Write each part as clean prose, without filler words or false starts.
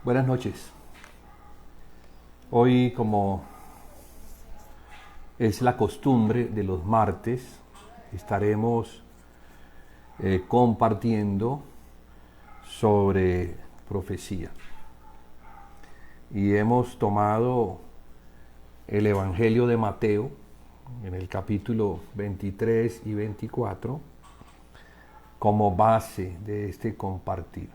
Buenas noches. Hoy, como es la costumbre de los martes, estaremos compartiendo sobre profecía. Y hemos tomado el Evangelio de Mateo en el capítulo 23 y 24 como base de este compartir.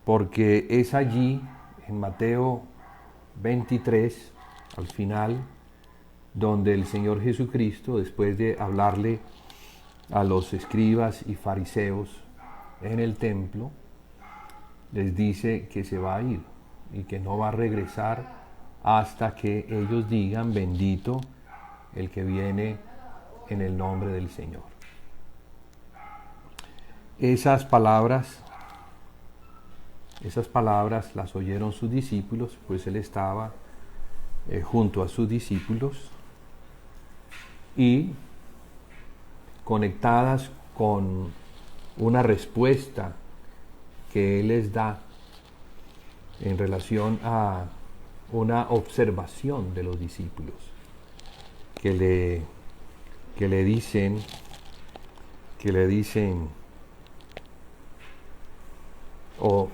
Porque es allí, en Mateo 23, al final, donde el Señor Jesucristo, después de hablarle a los escribas y fariseos en el templo, les dice que se va a ir y que no va a regresar hasta que ellos digan: bendito el que viene en el nombre del Señor. Esas palabras las oyeron sus discípulos, pues él estaba junto a sus discípulos, y conectadas con una respuesta que él les da en relación a una observación de los discípulos que le dicen o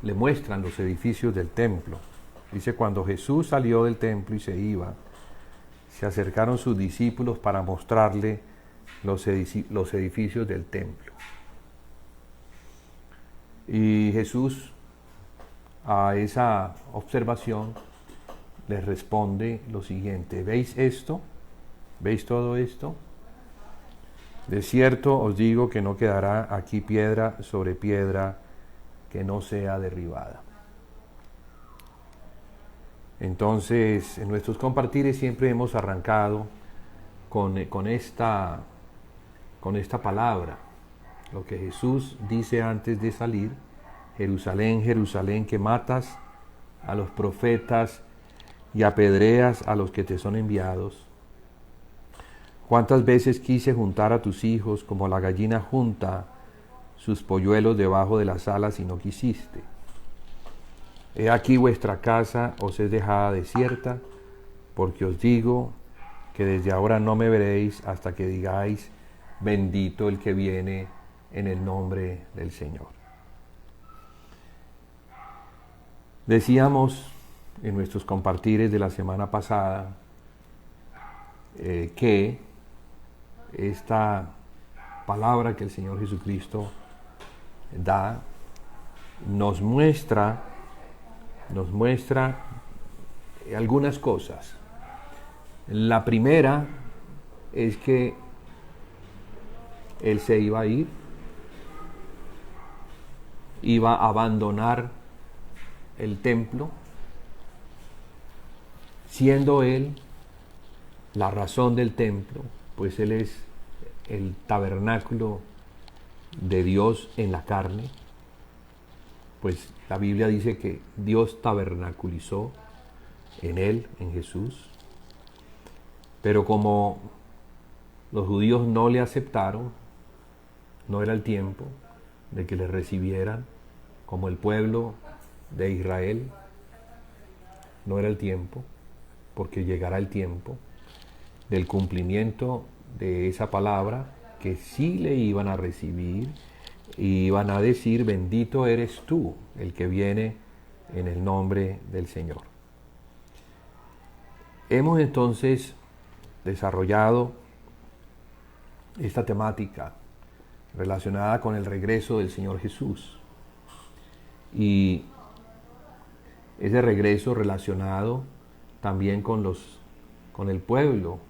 le muestran los edificios del templo. Dice: cuando Jesús salió del templo y se iba, se acercaron sus discípulos para mostrarle los edificios del templo. Y Jesús, a esa observación, les responde lo siguiente: ¿veis esto? ¿Veis todo esto? De cierto os digo que no quedará aquí piedra sobre piedra que no sea derribada. Entonces, en nuestros compartires siempre hemos arrancado con esta palabra, lo que Jesús dice antes de salir: Jerusalén, Jerusalén, que matas a los profetas y apedreas a los que te son enviados. ¿Cuántas veces quise juntar a tus hijos como la gallina junta sus polluelos debajo de las alas y no quisiste? He aquí vuestra casa os es dejada desierta, porque os digo que desde ahora no me veréis hasta que digáis: bendito el que viene en el nombre del Señor. Decíamos en nuestros compartires de la semana pasada que esta palabra que el Señor Jesucristo da nos muestra algunas cosas. La primera es que Él se iba a ir, iba a abandonar el templo, siendo Él la razón del templo, pues Él es el tabernáculo de Dios en la carne. Pues la Biblia dice que Dios tabernaculizó en Él, en Jesús. Pero como los judíos no le aceptaron, no era el tiempo de que le recibieran como el pueblo de Israel. No era el tiempo, porque llegará el tiempo del cumplimiento de esa palabra, que sí le iban a recibir y iban a decir: bendito eres tú, el que viene en el nombre del Señor. Hemos entonces desarrollado esta temática relacionada con el regreso del Señor Jesús, y ese regreso relacionado también con el pueblo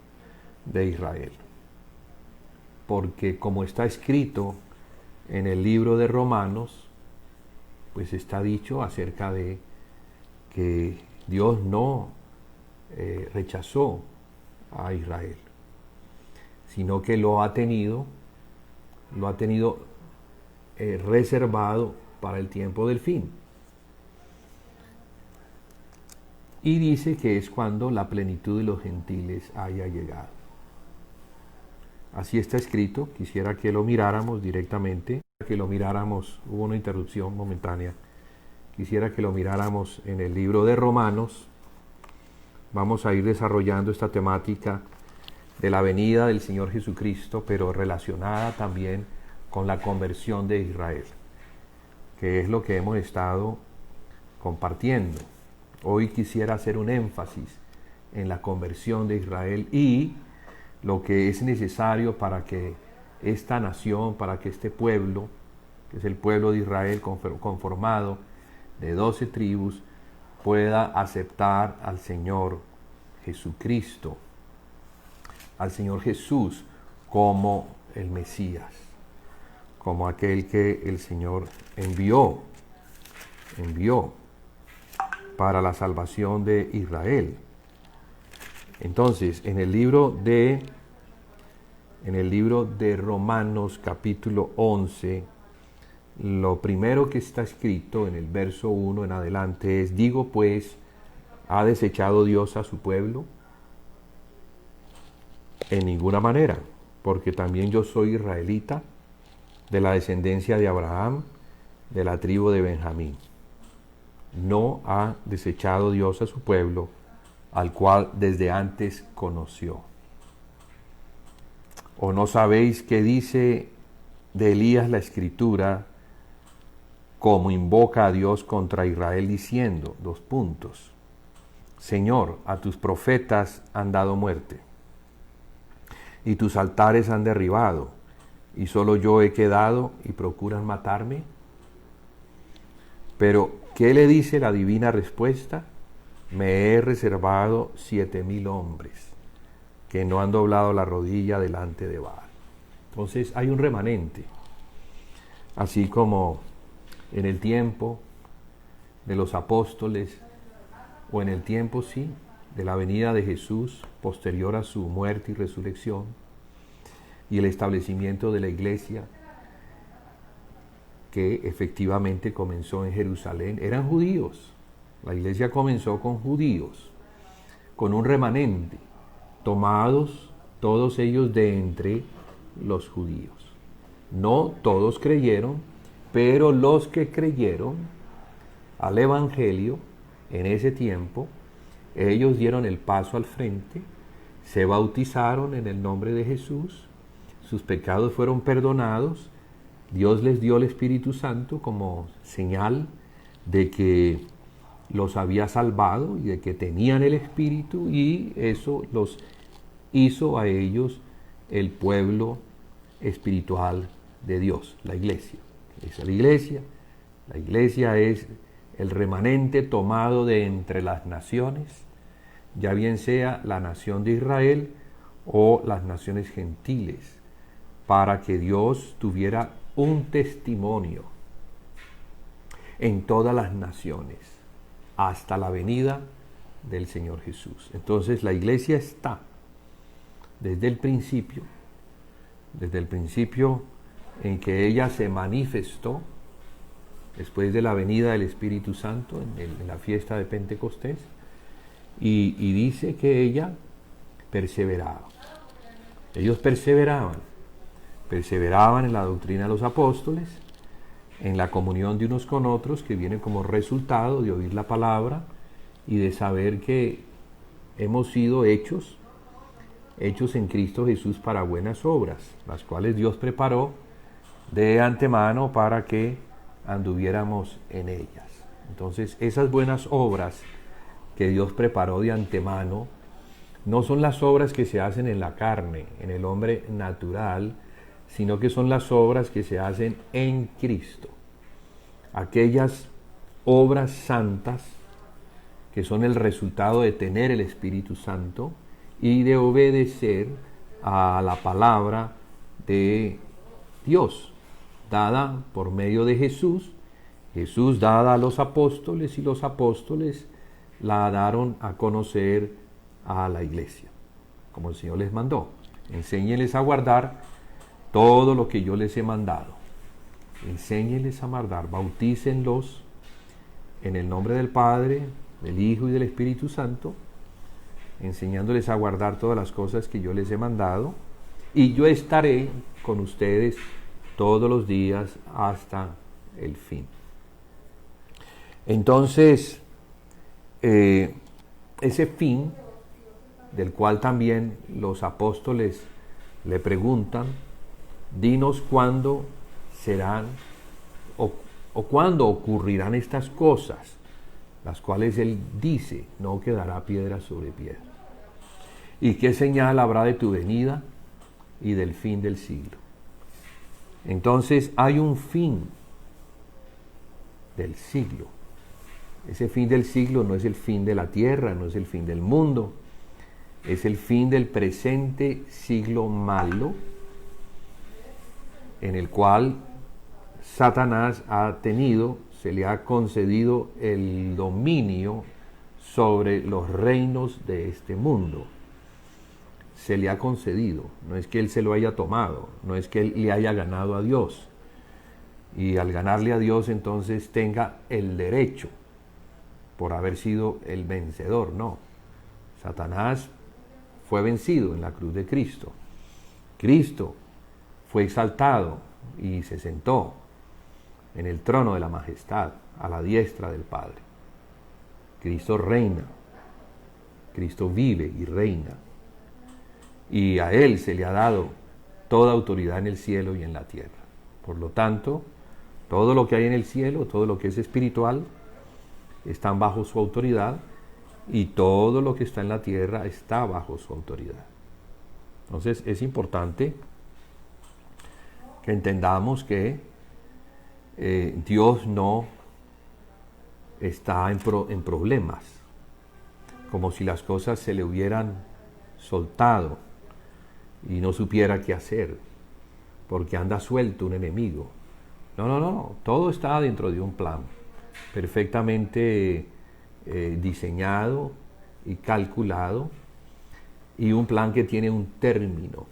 de Israel, porque como está escrito en el libro de Romanos, pues está dicho acerca de que Dios no rechazó a Israel, sino que lo ha tenido reservado para el tiempo del fin. Y dice que es cuando la plenitud de los gentiles haya llegado. Así está escrito. Quisiera que lo miráramos directamente, hubo una interrupción momentánea quisiera que lo miráramos en el libro de Romanos. Vamos a ir desarrollando esta temática de la venida del Señor Jesucristo, pero relacionada también con la conversión de Israel, que es lo que hemos estado compartiendo. Hoy quisiera hacer un énfasis en la conversión de Israel y lo que es necesario para que esta nación, para que este pueblo, que es el pueblo de Israel conformado de 12 tribus, pueda aceptar al Señor Jesucristo, al Señor Jesús como el Mesías, como aquel que el Señor envió para la salvación de Israel. Entonces, en el libro de Romanos capítulo 11, lo primero que está escrito en el verso 1 en adelante es: digo pues, ¿ha desechado Dios a su pueblo? En ninguna manera, porque también yo soy israelita, de la descendencia de Abraham, de la tribu de Benjamín. No ha desechado Dios a su pueblo, al cual desde antes conoció. ¿O no sabéis qué dice de Elías la Escritura, como invoca a Dios contra Israel diciendo, : Señor, a tus profetas han dado muerte, y tus altares han derribado, y solo yo he quedado y procuran matarme? Pero, ¿qué le dice la divina respuesta? Me he reservado 7,000 hombres que no han doblado la rodilla delante de Baal. Entonces hay un remanente, así como en el tiempo de los apóstoles, o en el tiempo, sí, de la venida de Jesús, posterior a su muerte y resurrección, y el establecimiento de la iglesia, que efectivamente comenzó en Jerusalén. Eran judíos. La iglesia comenzó con judíos, con un remanente, tomados todos ellos de entre los judíos. No todos creyeron, pero los que creyeron al Evangelio en ese tiempo, ellos dieron el paso al frente, se bautizaron en el nombre de Jesús, sus pecados fueron perdonados, Dios les dio el Espíritu Santo como señal de que los había salvado y de que tenían el Espíritu, y eso los hizo a ellos el pueblo espiritual de Dios, la iglesia. Esa es la iglesia. La iglesia es el remanente tomado de entre las naciones, ya bien sea la nación de Israel o las naciones gentiles, para que Dios tuviera un testimonio en todas las naciones hasta la venida del Señor Jesús. Entonces la iglesia está desde el principio en que ella se manifestó después de la venida del Espíritu Santo en la fiesta de Pentecostés, y dice que ella perseveraba. Ellos perseveraban en la doctrina de los apóstoles, en la comunión de unos con otros, que viene como resultado de oír la palabra y de saber que hemos sido hechos en Cristo Jesús para buenas obras, las cuales Dios preparó de antemano para que anduviéramos en ellas. Entonces, esas buenas obras que Dios preparó de antemano no son las obras que se hacen en la carne, en el hombre natural, sino que son las obras que se hacen en Cristo. Aquellas obras santas que son el resultado de tener el Espíritu Santo y de obedecer a la palabra de Dios, dada por medio de Jesús, dada a los apóstoles, y los apóstoles la daron a conocer a la iglesia, como el Señor les mandó. Enséñenles a guardar todo lo que yo les he mandado. Enséñenles a guardar, bautícenlos en el nombre del Padre, del Hijo y del Espíritu Santo, enseñándoles a guardar todas las cosas que yo les he mandado, y yo estaré con ustedes todos los días hasta el fin. Entonces, ese fin, del cual también los apóstoles le preguntan, dinos cuándo serán o cuándo ocurrirán estas cosas, las cuales él dice, no quedará piedra sobre piedra. ¿Y qué señal habrá de tu venida y del fin del siglo? Entonces hay un fin del siglo. Ese fin del siglo no es el fin de la tierra, no es el fin del mundo, es el fin del presente siglo malo, en el cual Satanás se le ha concedido el dominio sobre los reinos de este mundo. Se le ha concedido, no es que él se lo haya tomado, no es que él le haya ganado a Dios, y al ganarle a Dios entonces tenga el derecho por haber sido el vencedor. No, Satanás fue vencido en la cruz de Cristo. Cristo fue exaltado y se sentó en el trono de la majestad a la diestra del Padre. Cristo reina, Cristo vive y reina, y a Él se le ha dado toda autoridad en el cielo y en la tierra. Por lo tanto, todo lo que hay en el cielo, todo lo que es espiritual, están bajo su autoridad, y todo lo que está en la tierra está bajo su autoridad. Entonces es importante que entendamos que Dios no está en problemas, como si las cosas se le hubieran soltado y no supiera qué hacer, porque anda suelto un enemigo. No, todo está dentro de un plan perfectamente diseñado y calculado, y un plan que tiene un término.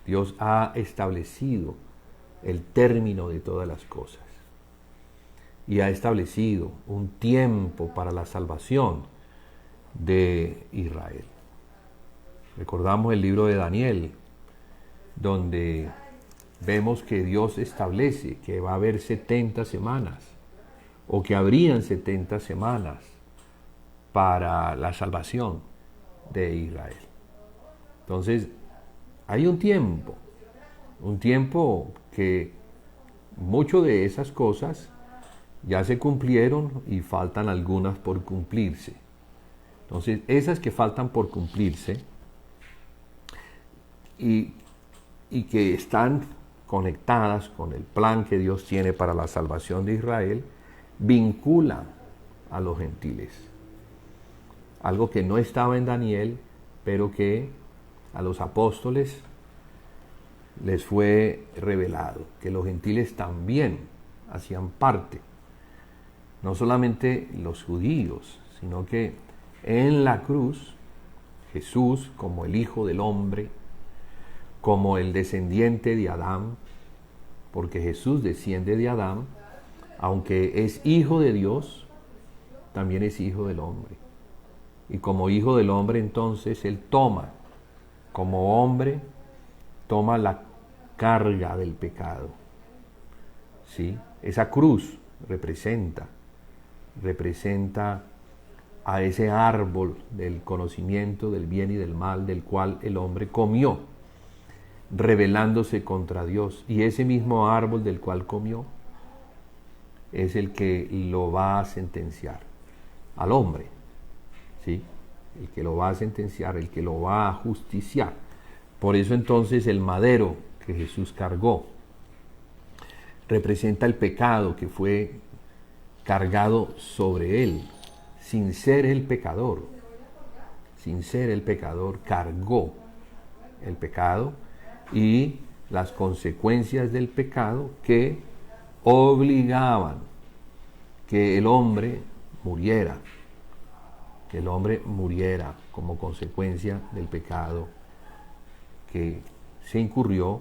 Dios ha establecido el término de todas las cosas y ha establecido un tiempo para la salvación de Israel. Recordamos el libro de Daniel, donde vemos que Dios establece que va a haber 70 semanas, o que habrían 70 semanas para la salvación de Israel. Entonces, hay un tiempo que mucho de esas cosas ya se cumplieron y faltan algunas por cumplirse. Entonces, esas que faltan por cumplirse y que están conectadas con el plan que Dios tiene para la salvación de Israel, vinculan a los gentiles. Algo que no estaba en Daniel, pero que a los apóstoles les fue revelado, que los gentiles también hacían parte, no solamente los judíos, sino que en la cruz Jesús, como el Hijo del Hombre, como el descendiente de Adán, porque Jesús desciende de Adán, aunque es hijo de Dios, también es hijo del hombre. Y como hijo del hombre, entonces él como hombre, toma la carga del pecado. ¿Sí? Esa cruz representa a ese árbol del conocimiento del bien y del mal, del cual el hombre comió, rebelándose contra Dios. Y ese mismo árbol del cual comió es el que lo va a sentenciar al hombre, ¿sí? El que lo va a sentenciar, el que lo va a justiciar. Por eso entonces el madero que Jesús cargó representa el pecado que fue cargado sobre él, sin ser el pecador, cargó el pecado y las consecuencias del pecado que obligaban que el hombre muriera, como consecuencia del pecado que se incurrió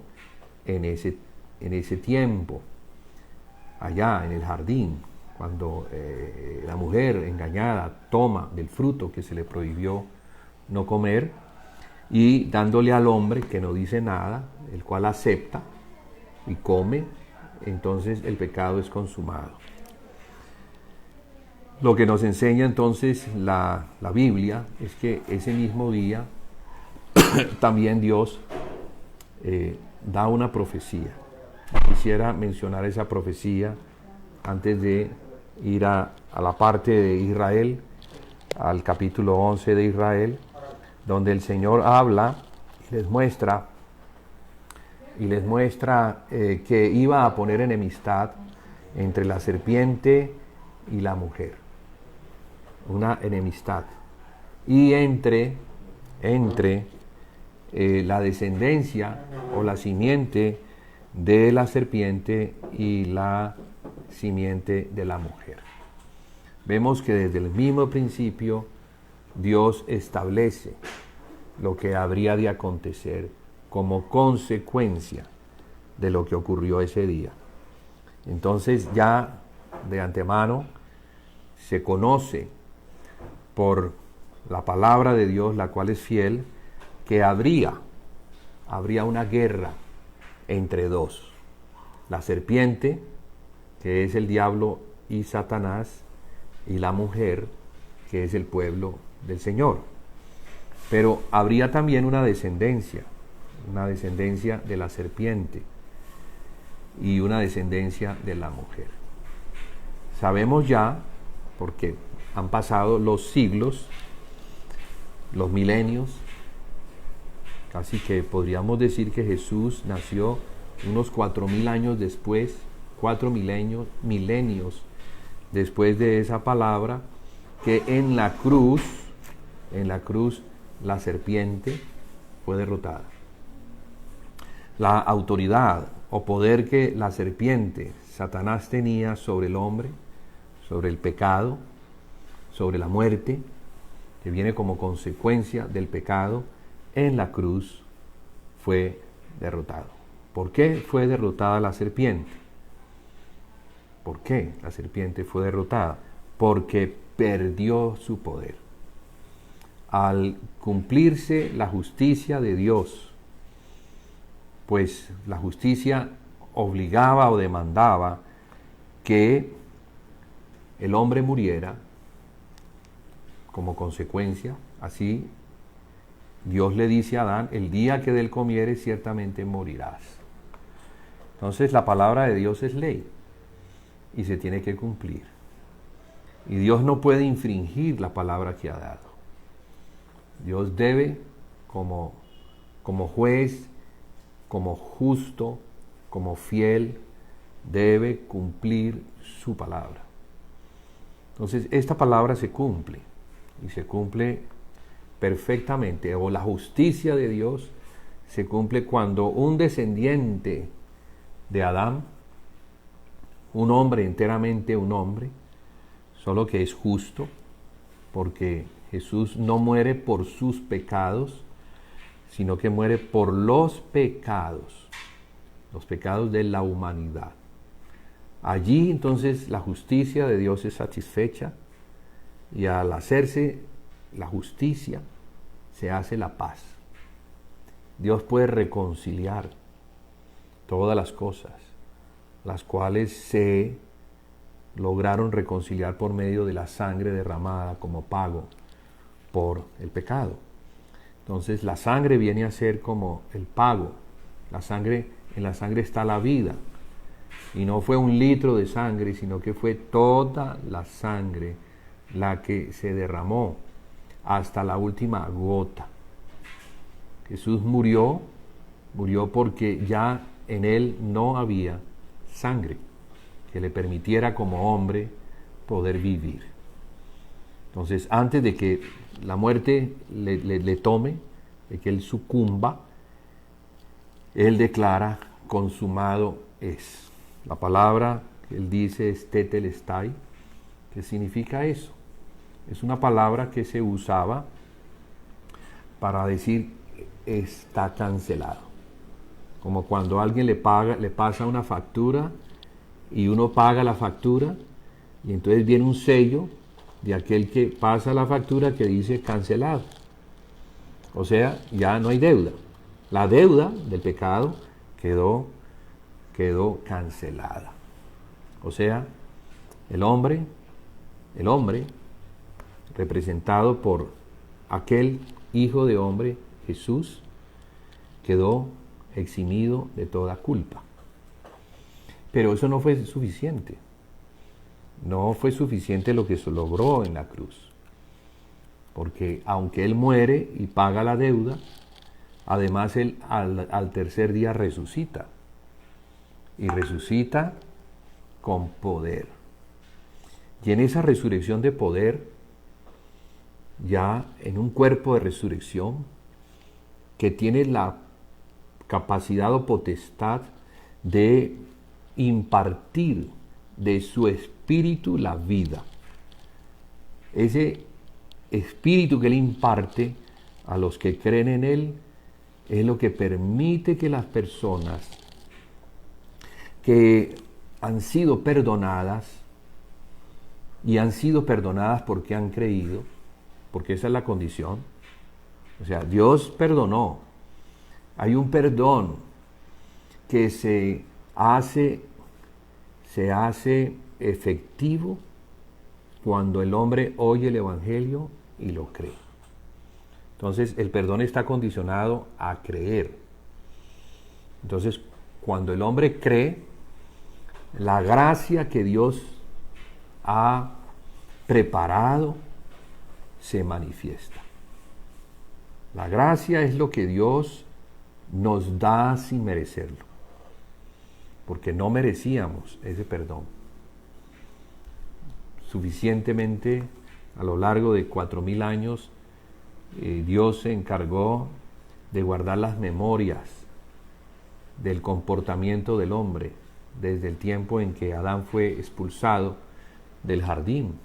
en ese tiempo, allá en el jardín, cuando la mujer engañada toma del fruto que se le prohibió no comer, y dándole al hombre que no dice nada, el cual acepta y come, entonces el pecado es consumado. Lo que nos enseña entonces la Biblia es que ese mismo día también Dios da una profecía. Quisiera mencionar esa profecía antes de ir a la parte de Israel, al capítulo 11 de Israel, donde el Señor habla y les muestra que iba a poner enemistad entre la serpiente y la mujer. Una enemistad. Y entre la descendencia o la simiente de la serpiente y la simiente de la mujer. Vemos que desde el mismo principio Dios establece lo que habría de acontecer como consecuencia de lo que ocurrió ese día. Entonces ya de antemano se conoce por la palabra de Dios, la cual es fiel, que habría una guerra entre dos. La serpiente, que es el diablo y Satanás, y la mujer, que es el pueblo del Señor. Pero habría también una descendencia de la serpiente y una descendencia de la mujer. Sabemos ya, porque han pasado los siglos, los milenios, casi que podríamos decir que Jesús nació unos 4.000 años después, 4 milenios después de esa palabra, que en la cruz la serpiente fue derrotada. La autoridad o poder que la serpiente, Satanás, tenía sobre el hombre, sobre el pecado, sobre la muerte, que viene como consecuencia del pecado, en la cruz fue derrotado. ¿Por qué fue derrotada la serpiente? ¿Por qué la serpiente fue derrotada? Porque perdió su poder. Al cumplirse la justicia de Dios, pues la justicia obligaba o demandaba que el hombre muriera como consecuencia. Así Dios le dice a Adán: el día que de él comieres ciertamente morirás. Entonces la palabra de Dios es ley y se tiene que cumplir. Y Dios no puede infringir la palabra que ha dado. Dios debe, como juez, como justo, como fiel, debe cumplir su palabra. Entonces esta palabra se cumple, y se cumple perfectamente, o la justicia de Dios se cumple cuando un descendiente de Adán, un hombre, enteramente un hombre, solo que es justo, porque Jesús no muere por sus pecados, sino que muere por los pecados de la humanidad. Allí entonces la justicia de Dios es satisfecha, y al hacerse la justicia se hace la paz. Dios puede reconciliar todas las cosas, las cuales se lograron reconciliar por medio de la sangre derramada como pago por el pecado. Entonces la sangre viene a ser como el pago. En la sangre está la vida. Y no fue 1 litro de sangre, sino que fue toda la sangre la que se derramó hasta la última gota. Jesús murió porque ya en él no había sangre que le permitiera como hombre poder vivir. Entonces, antes de que la muerte le tome, de que él sucumba, él declara: consumado es. La palabra que él dice es tetelestai. ¿Qué significa eso? Es una palabra que se usaba para decir está cancelado. Como cuando alguien le pasa una factura y uno paga la factura, y entonces viene un sello de aquel que pasa la factura que dice cancelado. O sea, ya no hay deuda. La deuda del pecado quedó cancelada. O sea, el hombre el hombre, representado por aquel Hijo de hombre, Jesús, quedó eximido de toda culpa. Pero eso no fue suficiente. No fue suficiente lo que se logró en la cruz. Porque aunque Él muere y paga la deuda, además Él al tercer día resucita. Y resucita con poder. Y en esa resurrección de poder, ya en un cuerpo de resurrección, que tiene la capacidad o potestad de impartir de su espíritu la vida. Ese espíritu que Él imparte a los que creen en Él es lo que permite que las personas que han sido perdonadas, y han sido perdonadas porque han creído, porque esa es la condición. O sea, Dios perdonó. Hay un perdón que se hace efectivo cuando el hombre oye el Evangelio y lo cree. Entonces, el perdón está condicionado a creer. Entonces, cuando el hombre cree, la gracia que Dios ha preparado se manifiesta. La gracia es lo que Dios nos da sin merecerlo, porque no merecíamos ese perdón. Suficientemente, a lo largo de 4000 años, Dios se encargó de guardar las memorias del comportamiento del hombre desde el tiempo en que Adán fue expulsado del jardín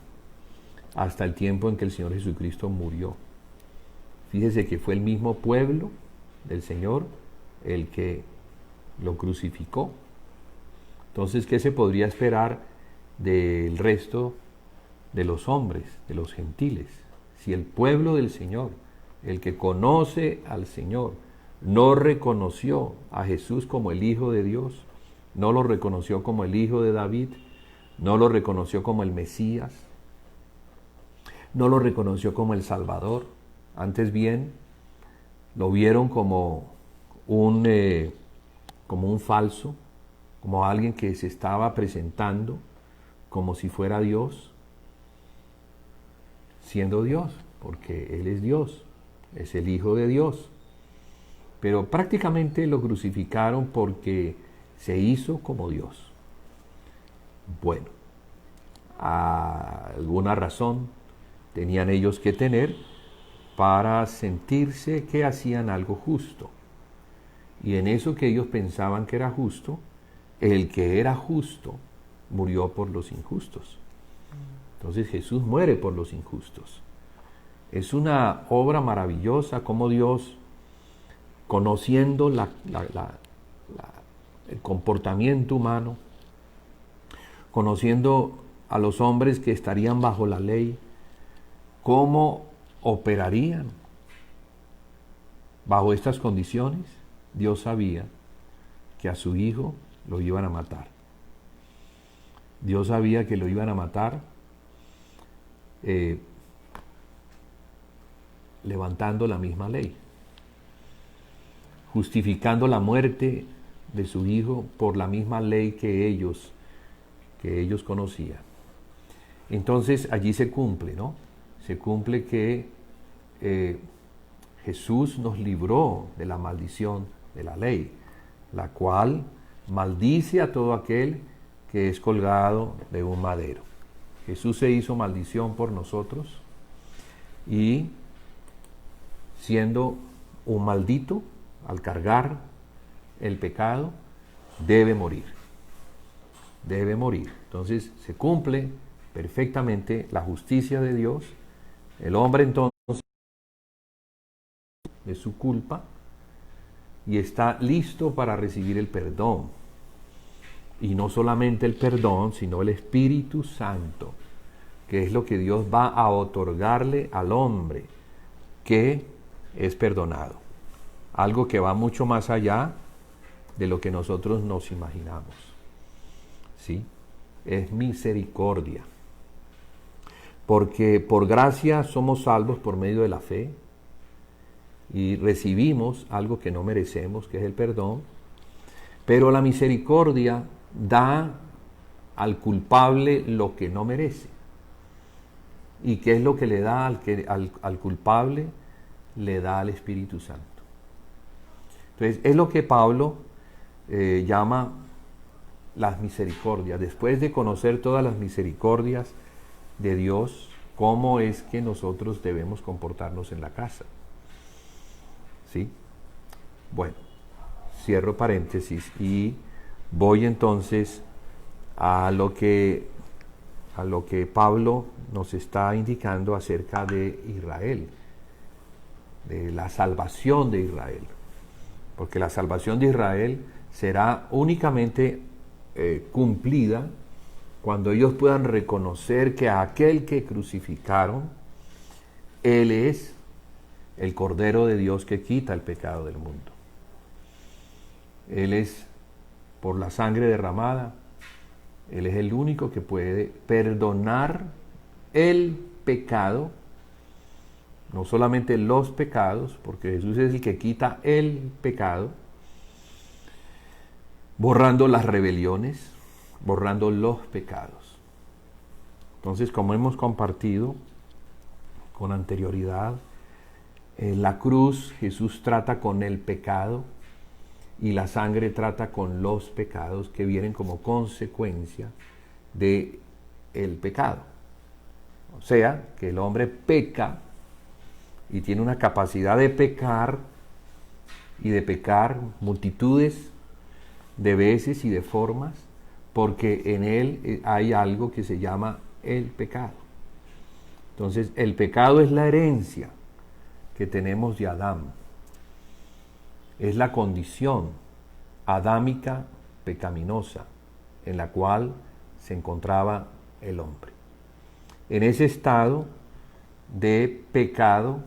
hasta el tiempo en que el Señor Jesucristo murió. Fíjese que fue el mismo pueblo del Señor el que lo crucificó. Entonces, ¿qué se podría esperar del resto de los hombres, de los gentiles? Si el pueblo del Señor, el que conoce al Señor, no reconoció a Jesús como el Hijo de Dios, no lo reconoció como el Hijo de David, no lo reconoció como el Mesías, no lo reconoció como el Salvador, antes bien lo vieron como un falso, como alguien que se estaba presentando como si fuera Dios, siendo Dios, porque Él es Dios, es el Hijo de Dios. Pero prácticamente lo crucificaron porque se hizo como Dios. Bueno, alguna razón tenían ellos que tener para sentirse que hacían algo justo. Y en eso que ellos pensaban que era justo, el que era justo murió por los injustos. Entonces Jesús muere por los injustos. Es una obra maravillosa como Dios, conociendo el comportamiento humano, conociendo a los hombres que estarían bajo la ley, cómo operarían bajo estas condiciones. Dios sabía que a su hijo lo iban a matar. Dios sabía que lo iban a matar levantando la misma ley, justificando la muerte de su hijo por la misma ley que ellos conocían. Entonces allí se cumple, ¿no? Se cumple que Jesús nos libró de la maldición de la ley, la cual maldice a todo aquel que es colgado de un madero. Jesús se hizo maldición por nosotros y siendo un maldito, al cargar el pecado, debe morir. Debe morir. Entonces se cumple perfectamente la justicia de Dios. El hombre entonces de su culpa y está listo para recibir el perdón. Y no solamente el perdón, sino el Espíritu Santo, que es lo que Dios va a otorgarle al hombre que es perdonado. Algo que va mucho más allá de lo que nosotros nos imaginamos. ¿Sí? Es misericordia. porque por gracia somos salvos por medio de la fe y recibimos algo que no merecemos, que es el perdón, pero la misericordia da al culpable lo que no merece. ¿Y qué es lo que le da al culpable? Le da al Espíritu Santo. Entonces, es lo que Pablo llama las misericordias. Después de conocer todas las misericordias de Dios, ¿cómo es que nosotros debemos comportarnos en la casa? ¿Sí? Bueno, cierro paréntesis y voy entonces a lo que Pablo nos está indicando acerca de Israel, de la salvación de Israel. Porque la salvación de Israel será únicamente cumplida cuando ellos puedan reconocer que aquel que crucificaron, Él es el Cordero de Dios que quita el pecado del mundo. Él es, por la sangre derramada, Él es el único que puede perdonar el pecado, no solamente los pecados, porque Jesús es el que quita el pecado, borrando las rebeliones, borrando los pecados. Entonces, como hemos compartido con anterioridad, en la cruz Jesús trata con el pecado y la sangre trata con los pecados que vienen como consecuencia de el pecado. O sea, que el hombre peca y tiene una capacidad de pecar y de pecar multitudes de veces y de formas, porque en él hay algo que se llama el pecado. Entonces, el pecado es la herencia que tenemos de Adán. Es la condición adámica pecaminosa en la cual se encontraba el hombre. En ese estado de pecado,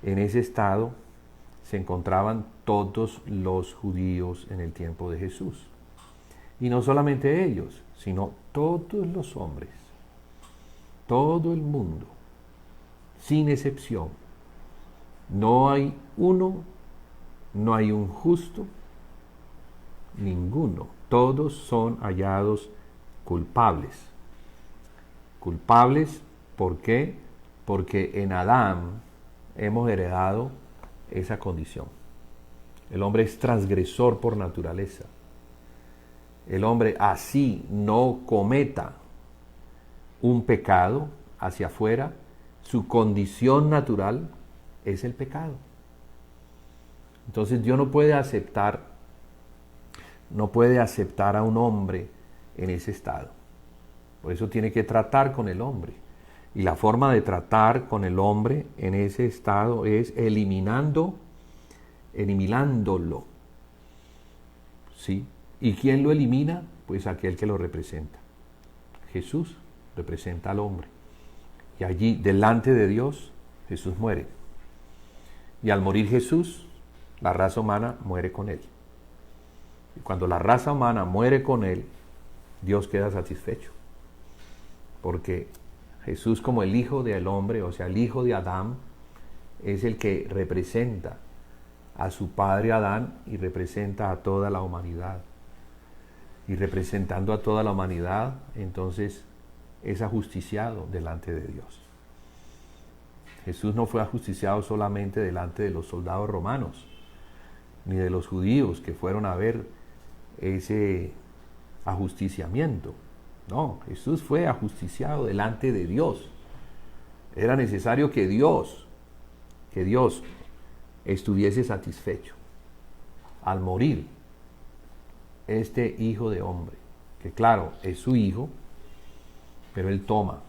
en ese estado se encontraban todos los judíos en el tiempo de Jesús. Y no solamente ellos, sino todos los hombres, todo el mundo, sin excepción. No hay uno, no hay un justo, ninguno. Todos son hallados culpables. Culpables, ¿por qué? Porque en Adán hemos heredado esa condición. El hombre es transgresor por naturaleza. El hombre así no cometa un pecado hacia afuera, su condición natural es el pecado. Entonces Dios no puede aceptar a un hombre en ese estado. Por eso tiene que tratar con el hombre. Y la forma de tratar con el hombre en ese estado es eliminándolo. ¿Sí? ¿Y quién lo elimina? Pues aquel que lo representa. Jesús representa al hombre. Y allí, delante de Dios, Jesús muere. Y al morir Jesús, la raza humana muere con él. Y cuando la raza humana muere con él, Dios queda satisfecho. Porque Jesús, como el Hijo del Hombre, o sea, el Hijo de Adán, es el que representa a su padre Adán y representa a toda la humanidad. Y representando a toda la humanidad, entonces es ajusticiado delante de Dios. Jesús no fue ajusticiado solamente delante de los soldados romanos, ni de los judíos que fueron a ver ese ajusticiamiento. No, Jesús fue ajusticiado delante de Dios. Era necesario que Dios estuviese satisfecho al morir este Hijo de hombre, que claro, es su Hijo, pero Él toma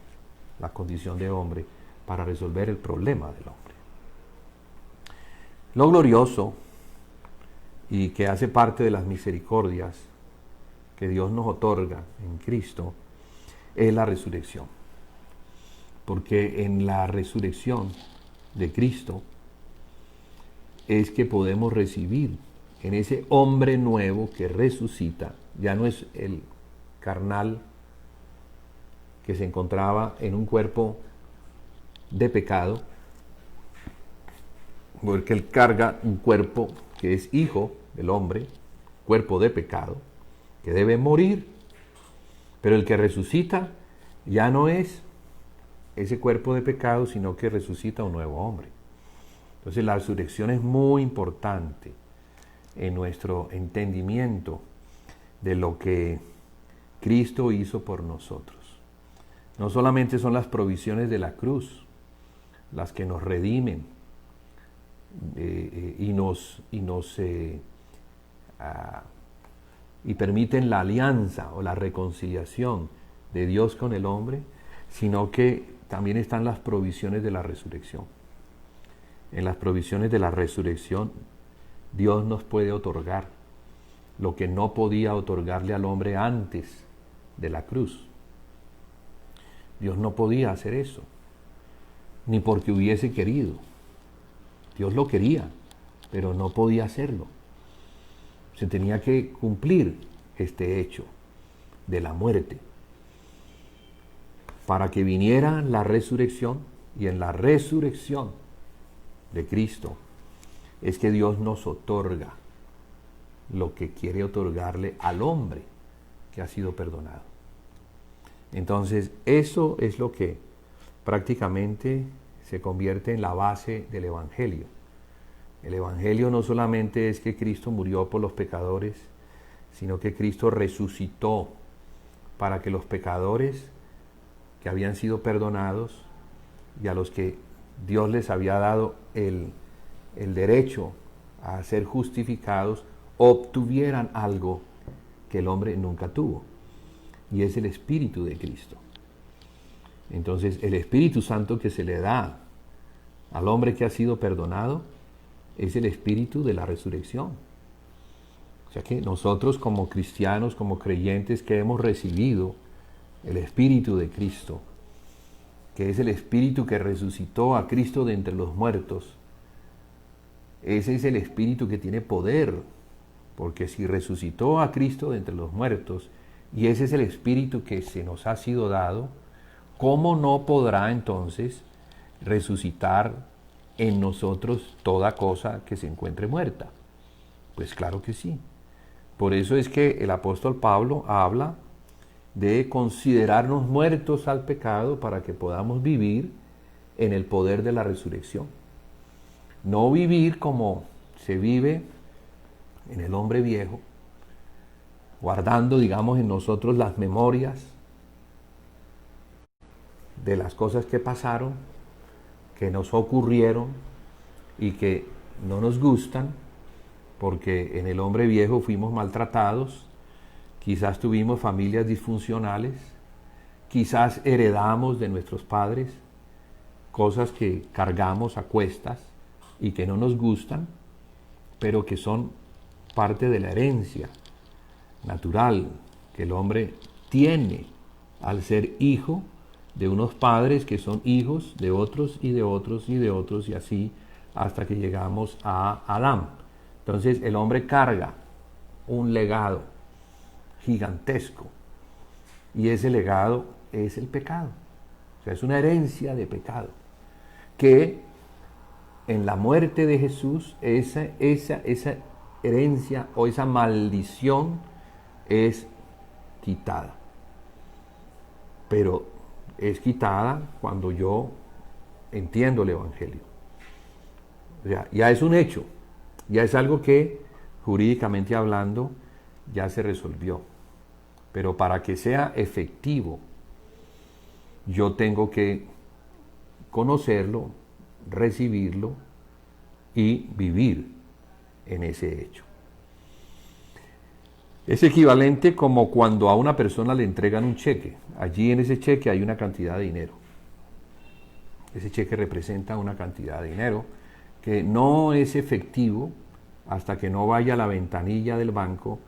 la condición de hombre para resolver el problema del hombre. Lo glorioso y que hace parte de las misericordias que Dios nos otorga en Cristo es la resurrección. Porque en la resurrección de Cristo es que podemos recibir en ese hombre nuevo que resucita, ya no es el carnal que se encontraba en un cuerpo de pecado, porque Él carga un cuerpo que es hijo del hombre, cuerpo de pecado, que debe morir, pero el que resucita ya no es ese cuerpo de pecado, sino que resucita un nuevo hombre. Entonces la resurrección es muy importante en nuestro entendimiento de lo que Cristo hizo por nosotros. No solamente son las provisiones de la cruz las que nos redimen y permiten la alianza o la reconciliación de Dios con el hombre, sino que también están las provisiones de la resurrección. En las provisiones de la resurrección, Dios nos puede otorgar lo que no podía otorgarle al hombre antes de la cruz. Dios no podía hacer eso, ni porque hubiese querido. Dios lo quería, pero no podía hacerlo. Se tenía que cumplir este hecho de la muerte para que viniera la resurrección, y en la resurrección de Cristo es que Dios nos otorga lo que quiere otorgarle al hombre que ha sido perdonado. Entonces, eso es lo que prácticamente se convierte en la base del Evangelio. El Evangelio no solamente es que Cristo murió por los pecadores, sino que Cristo resucitó para que los pecadores que habían sido perdonados y a los que Dios les había dado el derecho a ser justificados, obtuvieran algo que el hombre nunca tuvo, y es el Espíritu de Cristo. Entonces, el Espíritu Santo que se le da al hombre que ha sido perdonado es el Espíritu de la resurrección. O sea que nosotros como cristianos, como creyentes que hemos recibido el Espíritu de Cristo, que es el Espíritu que resucitó a Cristo de entre los muertos, ese es el Espíritu que tiene poder, porque si resucitó a Cristo de entre los muertos, y ese es el Espíritu que se nos ha sido dado, ¿cómo no podrá entonces resucitar en nosotros toda cosa que se encuentre muerta? Pues claro que sí. Por eso es que el apóstol Pablo habla de considerarnos muertos al pecado para que podamos vivir en el poder de la resurrección. No vivir como se vive en el hombre viejo, guardando, digamos, en nosotros las memorias de las cosas que pasaron, que nos ocurrieron y que no nos gustan, porque en el hombre viejo fuimos maltratados, quizás tuvimos familias disfuncionales, quizás heredamos de nuestros padres cosas que cargamos a cuestas y que no nos gustan, pero que son parte de la herencia natural que el hombre tiene al ser hijo de unos padres que son hijos de otros y de otros y de otros, y así hasta que llegamos a Adán. Entonces el hombre carga un legado gigantesco, y ese legado es el pecado. O sea, es una herencia de pecado que en la muerte de Jesús esa herencia o esa maldición es quitada. Pero es quitada cuando yo entiendo el Evangelio. O sea, ya es un hecho, ya es algo que jurídicamente hablando ya se resolvió. Pero para que sea efectivo, yo tengo que conocerlo, recibirlo y vivir en ese hecho. Es equivalente como cuando a una persona le entregan un cheque. Allí en ese cheque hay una cantidad de dinero. Ese cheque representa una cantidad de dinero que no es efectivo hasta que no vaya a la ventanilla del banco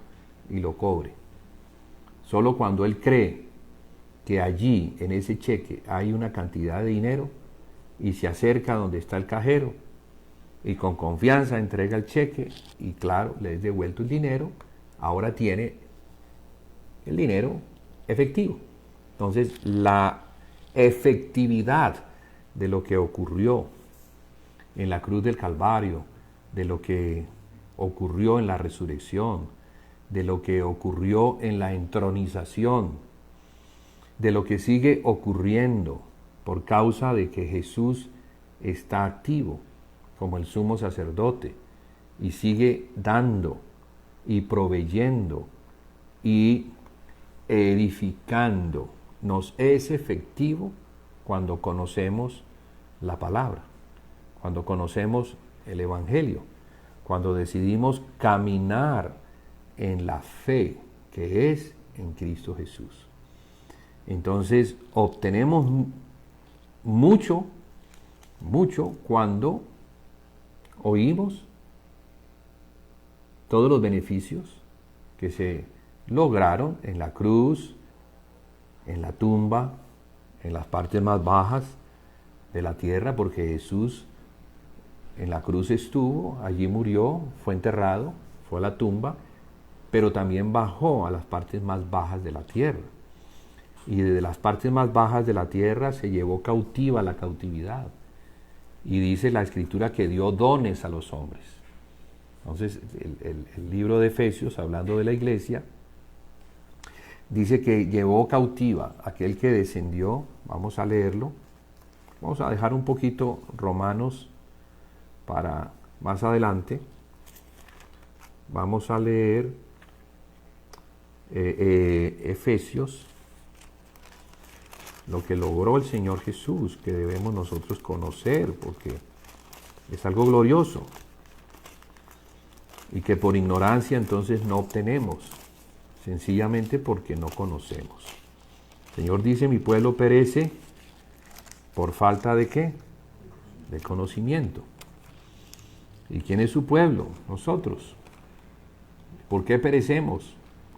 y lo cobre. Solo cuando él cree que allí en ese cheque hay una cantidad de dinero y se acerca donde está el cajero y con confianza entrega el cheque y claro, le es devuelto el dinero, ahora tiene el dinero efectivo. Entonces, la efectividad de lo que ocurrió en la cruz del Calvario, de lo que ocurrió en la resurrección, de lo que ocurrió en la entronización, de lo que sigue ocurriendo por causa de que Jesús está activo como el sumo sacerdote y sigue dando y proveyendo y edificando, nos es efectivo cuando conocemos la palabra, cuando conocemos el Evangelio, cuando decidimos caminar en la fe que es en Cristo Jesús. Entonces obtenemos mucho cuando oímos todos los beneficios que se lograron en la cruz, en la tumba, en las partes más bajas de la tierra, porque Jesús en la cruz estuvo, allí murió, fue enterrado, fue a la tumba, pero también bajó a las partes más bajas de la tierra. Y desde las partes más bajas de la tierra se llevó cautiva la cautividad. Y dice la Escritura que dio dones a los hombres. Entonces, el libro de Efesios, hablando de la iglesia, dice que llevó cautiva aquel que descendió. Vamos a leerlo. Vamos a dejar un poquito Romanos para más adelante. Vamos a leer Efesios, lo que logró el Señor Jesús, que debemos nosotros conocer, porque es algo glorioso y que por ignorancia entonces no obtenemos, sencillamente porque no conocemos. El Señor dice: mi pueblo perece por falta de ¿qué? De conocimiento. ¿Y quién es su pueblo? Nosotros. ¿Por qué perecemos?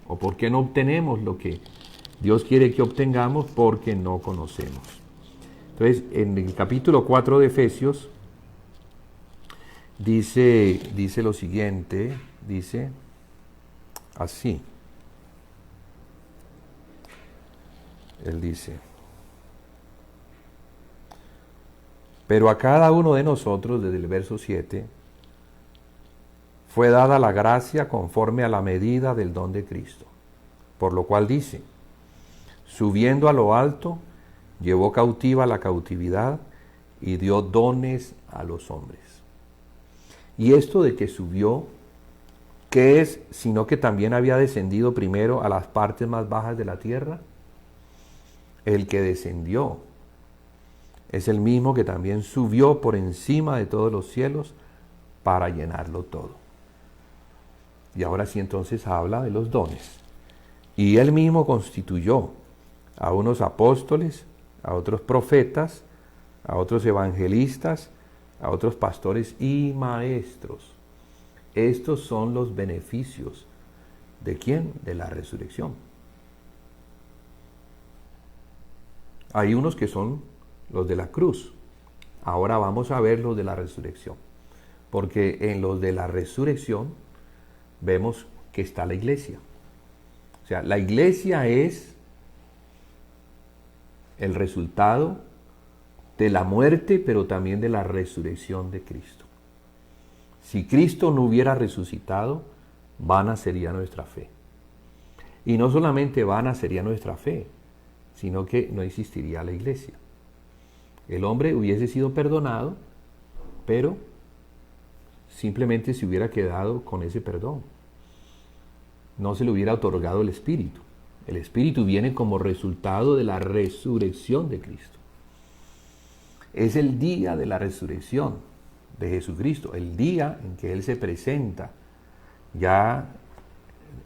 ¿O por qué no obtenemos lo que Dios quiere que obtengamos? Porque no conocemos. Entonces, en el capítulo 4 de Efesios, dice lo siguiente, dice así. Él dice: pero a cada uno de nosotros, desde el verso 7, fue dada la gracia conforme a la medida del don de Cristo. Por lo cual dice: subiendo a lo alto, llevó cautiva la cautividad y dio dones a los hombres. Y esto de que subió, ¿qué es? Sino que también había descendido primero a las partes más bajas de la tierra. El que descendió es el mismo que también subió por encima de todos los cielos para llenarlo todo. Y ahora sí entonces habla de los dones. Y él mismo constituyó a unos apóstoles, a otros profetas, a otros evangelistas, a otros pastores y maestros. Estos son los beneficios ¿de quién? De la resurrección. Hay unos que son los de la cruz. Ahora vamos a ver los de la resurrección. Porque en los de la resurrección vemos que está la iglesia. O sea, la iglesia es el resultado de la muerte, pero también de la resurrección de Cristo. Si Cristo no hubiera resucitado, vana sería nuestra fe. Y no solamente vana sería nuestra fe, sino que no existiría la iglesia. El hombre hubiese sido perdonado, pero simplemente se hubiera quedado con ese perdón. No se le hubiera otorgado el Espíritu. El Espíritu viene como resultado de la resurrección de Cristo. Es el día de la resurrección de Jesucristo, el día en que Él se presenta ya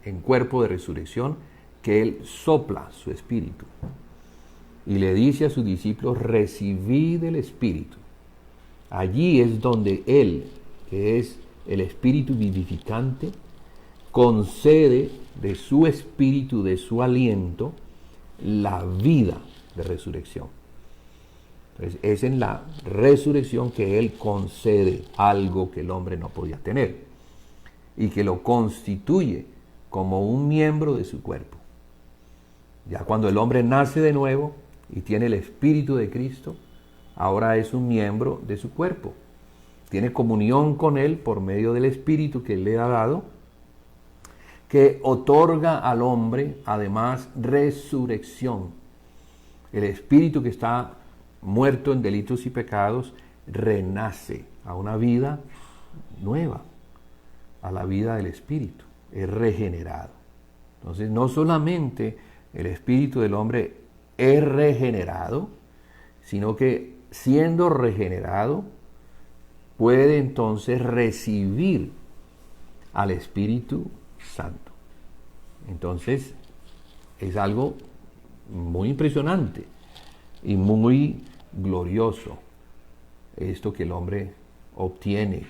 en cuerpo de resurrección, que Él sopla su Espíritu y le dice a sus discípulos: recibid el Espíritu. Allí es donde Él, que es el Espíritu vivificante, concede de su Espíritu, de su aliento, la vida de resurrección. Entonces, es en la resurrección que Él concede algo que el hombre no podía tener y que lo constituye como un miembro de su cuerpo. Ya cuando el hombre nace de nuevo y tiene el Espíritu de Cristo, ahora es un miembro de su cuerpo. Tiene comunión con Él por medio del Espíritu que Él le ha dado, que otorga al hombre además resurrección. El Espíritu que está muerto en delitos y pecados renace a una vida nueva, a la vida del Espíritu, es regenerado. Entonces no solamente el espíritu del hombre es regenerado, sino que siendo regenerado puede entonces recibir al Espíritu Santo. Entonces es algo muy impresionante y muy glorioso esto que el hombre obtiene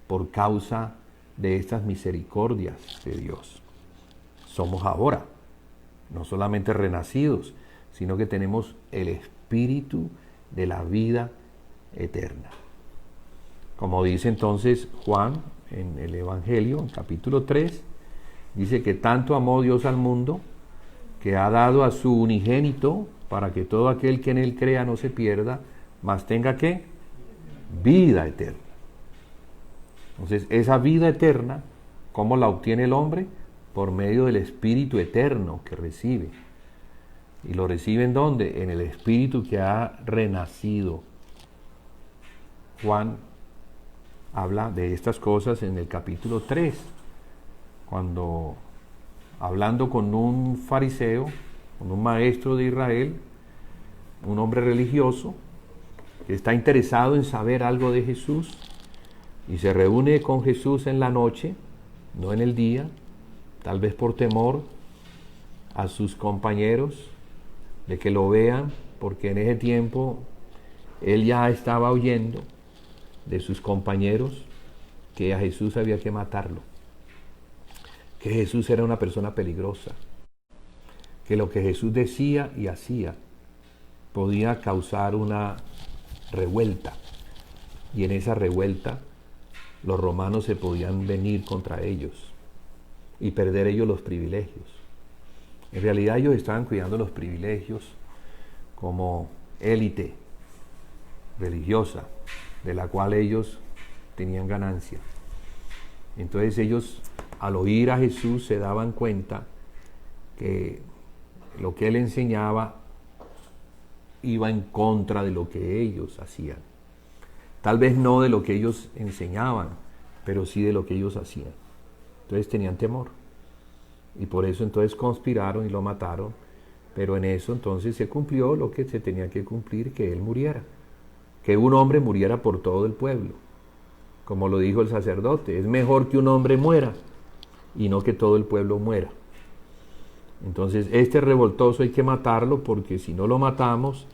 por causa de estas misericordias de Dios. Somos ahora no solamente renacidos, sino que tenemos el espíritu de la vida eterna. Como dice entonces Juan en el Evangelio, en capítulo 3, dice que tanto amó Dios al mundo, que ha dado a su unigénito, para que todo aquel que en él crea no se pierda, mas tenga ¿qué? Vida eterna. Entonces, esa vida eterna, ¿cómo la obtiene el hombre? Por medio del Espíritu eterno que recibe. ¿Y lo recibe en dónde? En el Espíritu que ha renacido. Juan habla de estas cosas en el capítulo 3, cuando hablando con un fariseo, con un maestro de Israel, un hombre religioso, que está interesado en saber algo de Jesús, y se reúne con Jesús en la noche, no en el día, tal vez por temor a sus compañeros de que lo vean, porque en ese tiempo él ya estaba oyendo de sus compañeros que a Jesús había que matarlo, que Jesús era una persona peligrosa, que lo que Jesús decía y hacía podía causar una revuelta, y en esa revuelta los romanos se podían venir contra ellos y perder ellos los privilegios. En realidad ellos estaban cuidando los privilegios como élite religiosa, de la cual ellos tenían ganancia. Entonces ellos, al oír a Jesús, se daban cuenta que lo que él enseñaba iba en contra de lo que ellos hacían. Tal vez no de lo que ellos enseñaban, pero sí de lo que ellos hacían. Entonces tenían temor. Y por eso entonces conspiraron y lo mataron. Pero en eso entonces se cumplió lo que se tenía que cumplir, que él muriera. Que un hombre muriera por todo el pueblo. Como lo dijo el sacerdote, es mejor que un hombre muera y no que todo el pueblo muera. Entonces este revoltoso hay que matarlo, porque si no lo matamos,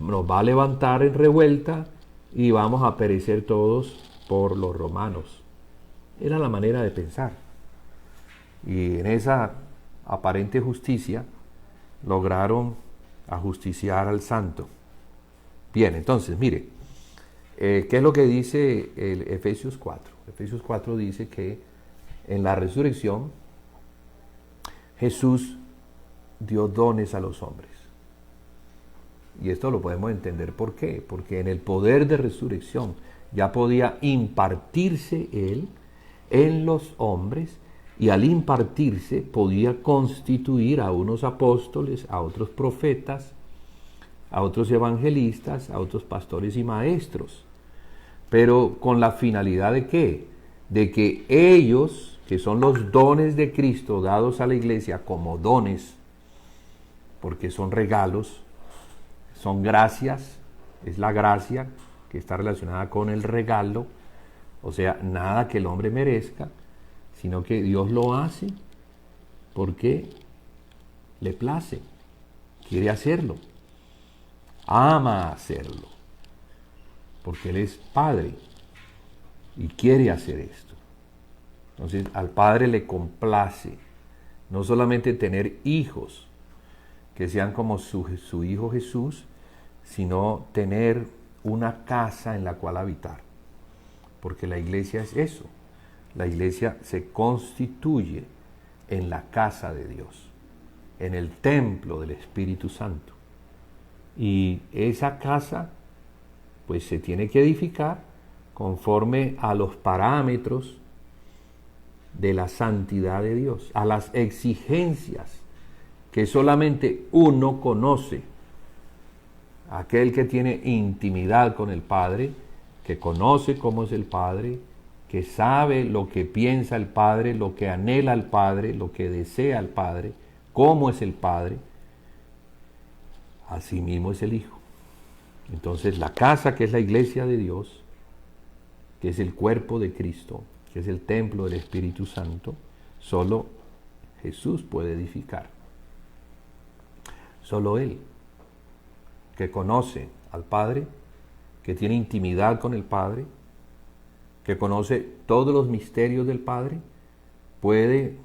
nos va a levantar en revuelta y vamos a perecer todos por los romanos. Era la manera de pensar. Y en esa aparente justicia lograron ajusticiar al santo. Bien, entonces, mire, ¿qué es lo que dice el Efesios 4? Efesios 4 dice que en la resurrección Jesús dio dones a los hombres. Y esto lo podemos entender por qué. Porque en el poder de resurrección ya podía impartirse Él en los hombres, y al impartirse podía constituir a unos apóstoles, a otros profetas, a otros evangelistas, a otros pastores y maestros. Pero con la finalidad ¿de qué? De que ellos, que son los dones de Cristo dados a la iglesia como dones, porque son regalos, son gracias, es la gracia que está relacionada con el regalo, o sea, nada que el hombre merezca, sino que Dios lo hace porque le place, quiere hacerlo, ama hacerlo, porque Él es Padre y quiere hacer esto. Entonces al Padre le complace no solamente tener hijos que sean como su Hijo Jesús, sino tener una casa en la cual habitar. Porque la iglesia es eso. La iglesia se constituye en la casa de Dios. en el templo del Espíritu Santo. Y esa casa pues se tiene que edificar conforme a los parámetros de la santidad de Dios, a las exigencias que solamente uno conoce. Aquel que tiene intimidad con el Padre, que conoce cómo es el Padre, que sabe lo que piensa el Padre, lo que anhela el Padre, lo que desea el Padre, cómo es el Padre, así mismo es el Hijo. Entonces la casa, que es la iglesia de Dios, que es el cuerpo de Cristo, que es el templo del Espíritu Santo, solo Jesús puede edificar. Solo Él, que conoce al Padre, que tiene intimidad con el Padre, que conoce todos los misterios del Padre, puede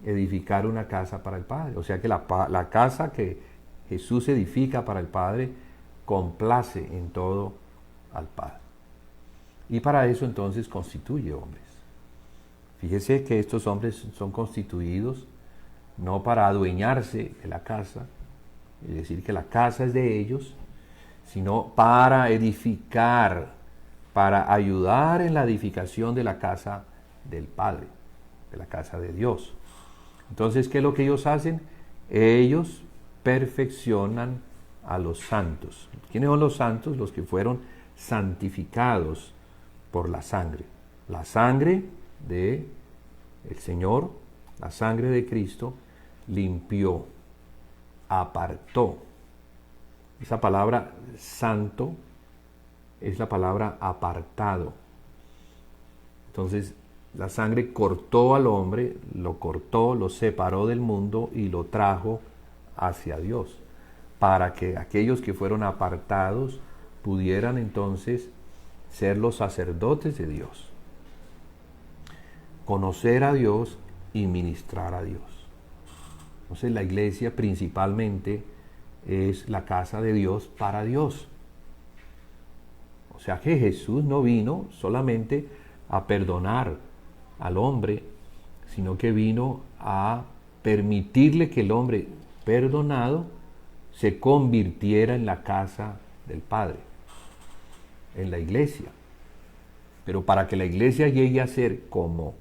edificar una casa para el Padre. O sea que la casa que Jesús edifica para el Padre complace en todo al Padre. Y para eso entonces constituye hombres. Fíjese que estos hombres son constituidos no para adueñarse de la casa, es decir, que la casa es de ellos, sino para edificar, para ayudar en la edificación de la casa del Padre, de la casa de Dios. Entonces, ¿qué es lo que ellos hacen? Ellos perfeccionan a los santos. ¿Quiénes son los santos? Los que fueron santificados por la sangre. La sangre de el Señor, la sangre de Cristo, limpió, apartó. Esa palabra santo es la palabra apartado. Entonces, la sangre cortó al hombre, lo cortó, lo separó del mundo y lo trajo hacia Dios, para que aquellos que fueron apartados pudieran entonces ser los sacerdotes de Dios, conocer a Dios y ministrar a Dios. Entonces la iglesia principalmente es la casa de Dios para Dios. O sea que Jesús no vino solamente a perdonar al hombre, sino que vino a permitirle que el hombre perdonado se convirtiera en la casa del Padre, en la iglesia. Pero para que la iglesia llegue a ser como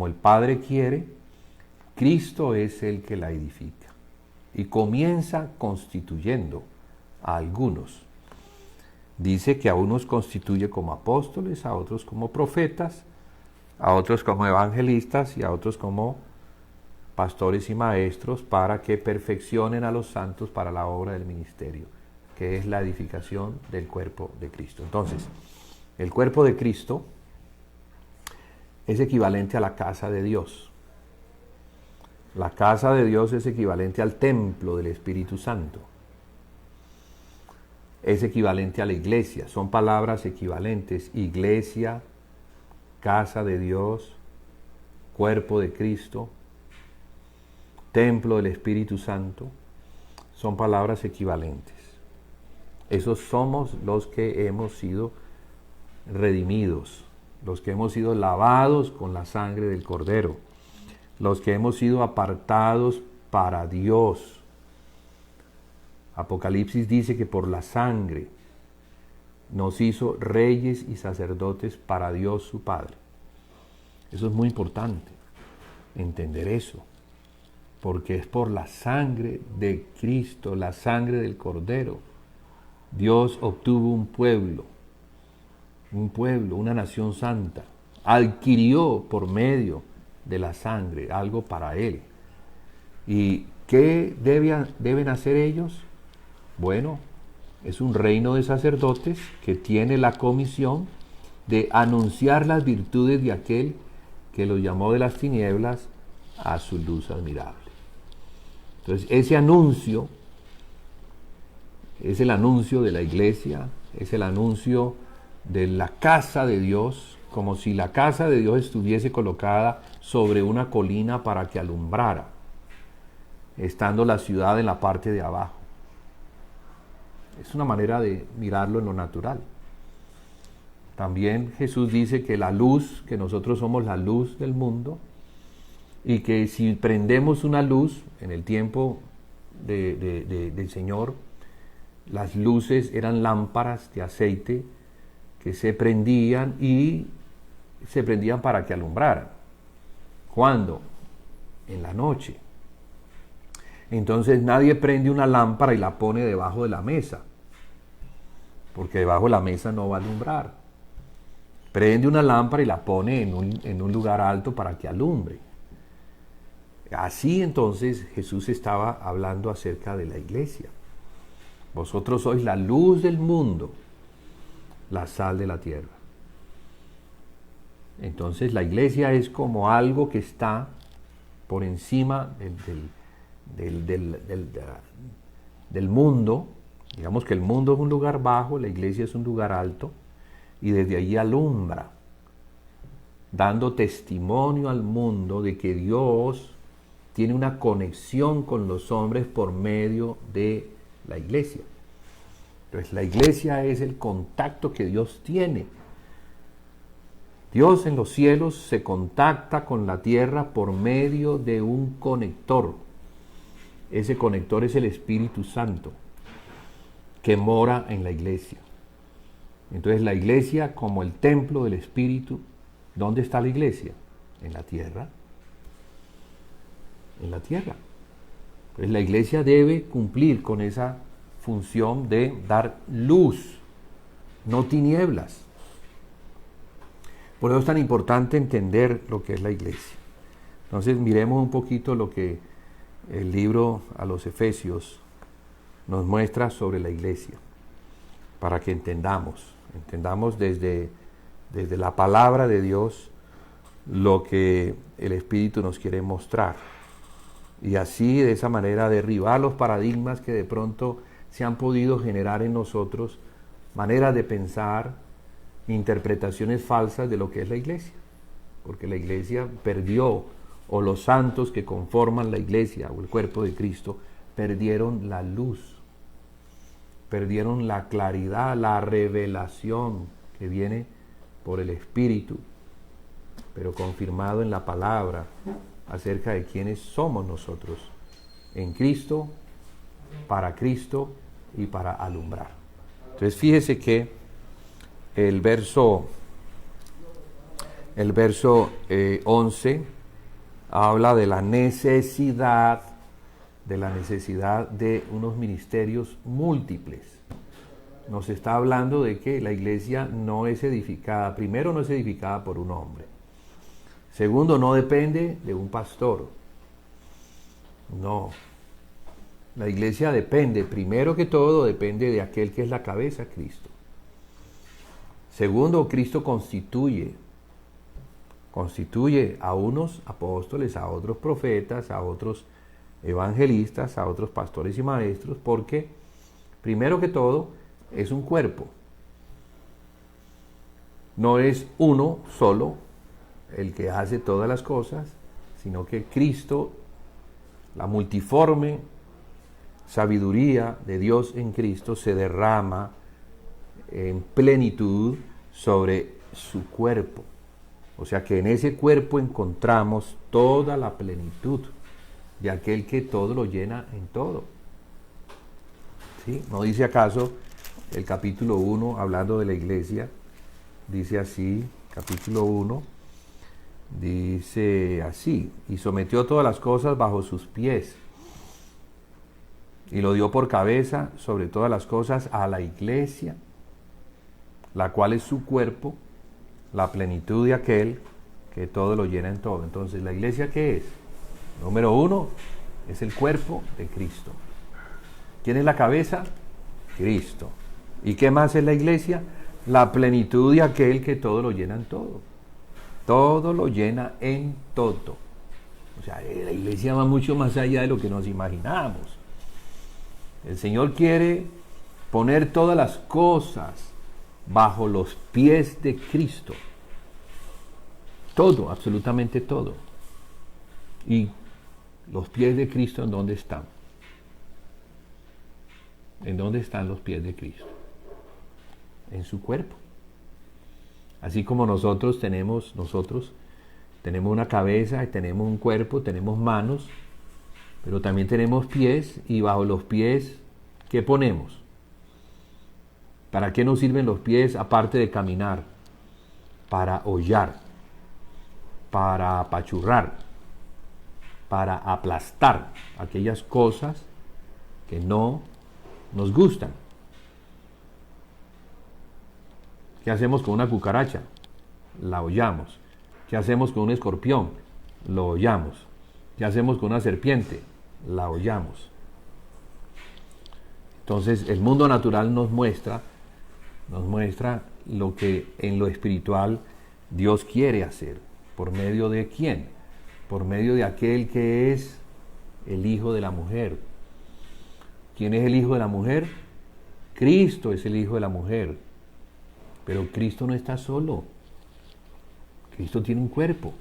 el Padre quiere, Cristo es el que la edifica y comienza constituyendo a algunos. Dice que a unos constituye como apóstoles, a otros como profetas, a otros como evangelistas y a otros como pastores y maestros, para que perfeccionen a los santos para la obra del ministerio, que es la edificación del cuerpo de Cristo. Entonces, el cuerpo de Cristo es equivalente a la casa de Dios. La casa de Dios es equivalente al templo del Espíritu Santo. Es equivalente a la iglesia. Son palabras equivalentes. Iglesia, casa de Dios, cuerpo de Cristo, templo del Espíritu Santo. Son palabras equivalentes. Esos somos los que hemos sido redimidos, los que hemos sido lavados con la sangre del Cordero, los que hemos sido apartados para Dios. Apocalipsis dice que por la sangre nos hizo reyes y sacerdotes para Dios su Padre. Eso es muy importante, entender eso, porque es por la sangre de Cristo, la sangre del Cordero. Dios obtuvo un pueblo, una nación santa, adquirió por medio de la sangre algo para Él. ¿Y qué deben hacer ellos? Bueno, es un reino de sacerdotes que tiene la comisión de anunciar las virtudes de aquel que los llamó de las tinieblas a su luz admirable. Entonces, ese anuncio es el anuncio de la iglesia, es el anuncio de la casa de Dios, como si la casa de Dios estuviese colocada sobre una colina para que alumbrara, estando la ciudad en la parte de abajo. Es una manera de mirarlo en lo natural. También Jesús dice que la luz, que nosotros somos la luz del mundo, y que si prendemos una luz en el tiempo del Señor, las luces eran lámparas de aceite que se prendían y se prendían para que alumbraran. ¿Cuándo? En la noche. Entonces nadie prende una lámpara y la pone debajo de la mesa, porque debajo de la mesa no va a alumbrar. Prende una lámpara y la pone en un lugar alto para que alumbre. Así entonces Jesús estaba hablando acerca de la iglesia. Vosotros sois la luz del mundo, la sal de la tierra. Entonces la iglesia es como algo que está por encima del mundo. Digamos que el mundo es un lugar bajo, la iglesia es un lugar alto, y desde allí alumbra, dando testimonio al mundo de que Dios tiene una conexión con los hombres por medio de la iglesia. Entonces la iglesia es el contacto que Dios tiene. Dios en los cielos se contacta con la tierra por medio de un conector. Ese conector es el Espíritu Santo, que mora en la iglesia. Entonces la iglesia, como el templo del Espíritu, ¿dónde está la iglesia? En la tierra. En la tierra. Entonces la iglesia debe cumplir con esa función de dar luz, no tinieblas. Por eso es tan importante entender lo que es la iglesia. Entonces miremos un poquito lo que el libro a los Efesios nos muestra sobre la iglesia, para que entendamos desde la palabra de Dios lo que el Espíritu nos quiere mostrar. Y así, de esa manera, derribar los paradigmas que de pronto se han podido generar en nosotros, maneras de pensar, interpretaciones falsas de lo que es la iglesia. Porque la iglesia perdió, o los santos que conforman la iglesia, o el cuerpo de Cristo, perdieron la luz, perdieron la claridad, la revelación que viene por el Espíritu, pero confirmado en la palabra, acerca de quiénes somos nosotros en Cristo, para Cristo y para alumbrar. Entonces fíjese que el verso 11 habla de la necesidad de unos ministerios múltiples. Nos está hablando de que la iglesia no es edificada, primero no es edificada por un hombre. Segundo, no depende de un pastor. No. La iglesia depende, primero que todo, depende de aquel que es la cabeza, Cristo. Segundo, Cristo constituye a unos apóstoles, a otros profetas, a otros evangelistas, a otros pastores y maestros, porque, primero que todo, es un cuerpo. No es uno solo el que hace todas las cosas, sino que Cristo, la multiforme sabiduría de Dios en Cristo, se derrama en plenitud sobre su cuerpo. O sea que en ese cuerpo encontramos toda la plenitud de aquel que todo lo llena en todo. ¿Sí? ¿No dice acaso el capítulo 1, hablando de la iglesia, dice así, capítulo 1, dice así: y sometió todas las cosas bajo sus pies, y lo dio por cabeza sobre todas las cosas a la iglesia, la cual es su cuerpo, la plenitud de aquel que todo lo llena en todo. Entonces, ¿la iglesia qué es? Número 1, es el cuerpo de Cristo. ¿Quién es la cabeza? Cristo. ¿Y qué más es la iglesia? La plenitud de aquel que todo lo llena en todo. Todo lo llena en todo. O sea, la iglesia va mucho más allá de lo que nos imaginamos. El Señor quiere poner todas las cosas bajo los pies de Cristo. Todo, absolutamente todo. ¿Y los pies de Cristo en dónde están? ¿En dónde están los pies de Cristo? En su cuerpo. Así como nosotros Tenemos una cabeza y tenemos un cuerpo, tenemos manos, pero también tenemos pies, y bajo los pies, ¿qué ponemos? ¿Para qué nos sirven los pies aparte de caminar? Para hollar, para apachurrar, para aplastar aquellas cosas que no nos gustan. ¿Qué hacemos con una cucaracha? La hollamos. ¿Qué hacemos con un escorpión? Lo hollamos. ¿Qué hacemos con una serpiente? La hollamos. Entonces el mundo natural nos muestra lo que en lo espiritual Dios quiere hacer. ¿Por medio de quién? Por medio de aquel que es el Hijo de la mujer. ¿Quién es el Hijo de la mujer? Cristo es el Hijo de la mujer. Pero Cristo no está solo. Cristo tiene un cuerpo.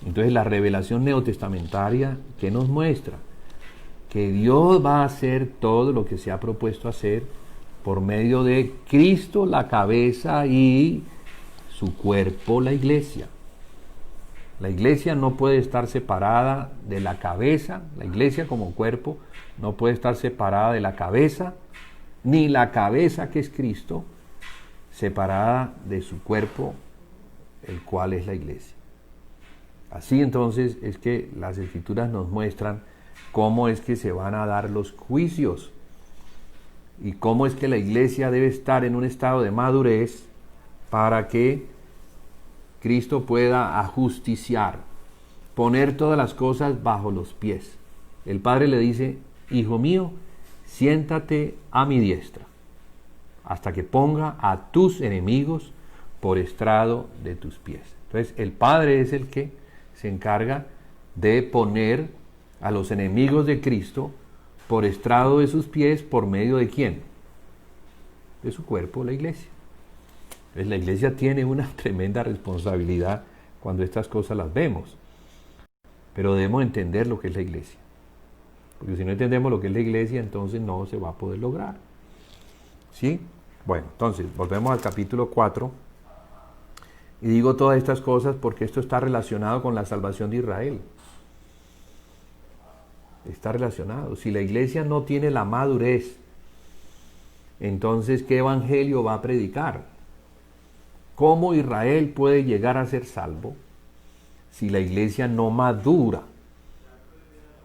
Entonces la revelación neotestamentaria, ¿qué nos muestra? Que Dios va a hacer todo lo que se ha propuesto hacer por medio de Cristo, la cabeza, y su cuerpo, la iglesia. La iglesia no puede estar separada de la cabeza, la iglesia como cuerpo no puede estar separada de la cabeza, ni la cabeza, que es Cristo, separada de su cuerpo, el cual es la iglesia. Así entonces es que las Escrituras nos muestran cómo es que se van a dar los juicios y cómo es que la iglesia debe estar en un estado de madurez para que Cristo pueda ajusticiar, poner todas las cosas bajo los pies. El Padre le dice: hijo mío, siéntate a mi diestra, hasta que ponga a tus enemigos por estrado de tus pies. Entonces el Padre es el que se encarga de poner a los enemigos de Cristo por estrado de sus pies. ¿Por medio de quién? De su cuerpo, la iglesia. Entonces la iglesia tiene una tremenda responsabilidad cuando estas cosas las vemos. Pero debemos entender lo que es la iglesia. Porque si no entendemos lo que es la iglesia, entonces no se va a poder lograr. ¿Sí? Bueno, entonces volvemos al capítulo 4. Y digo todas estas cosas porque esto está relacionado con la salvación de Israel. Está relacionado. Si la iglesia no tiene la madurez, entonces ¿qué evangelio va a predicar? ¿Cómo Israel puede llegar a ser salvo si la iglesia no madura,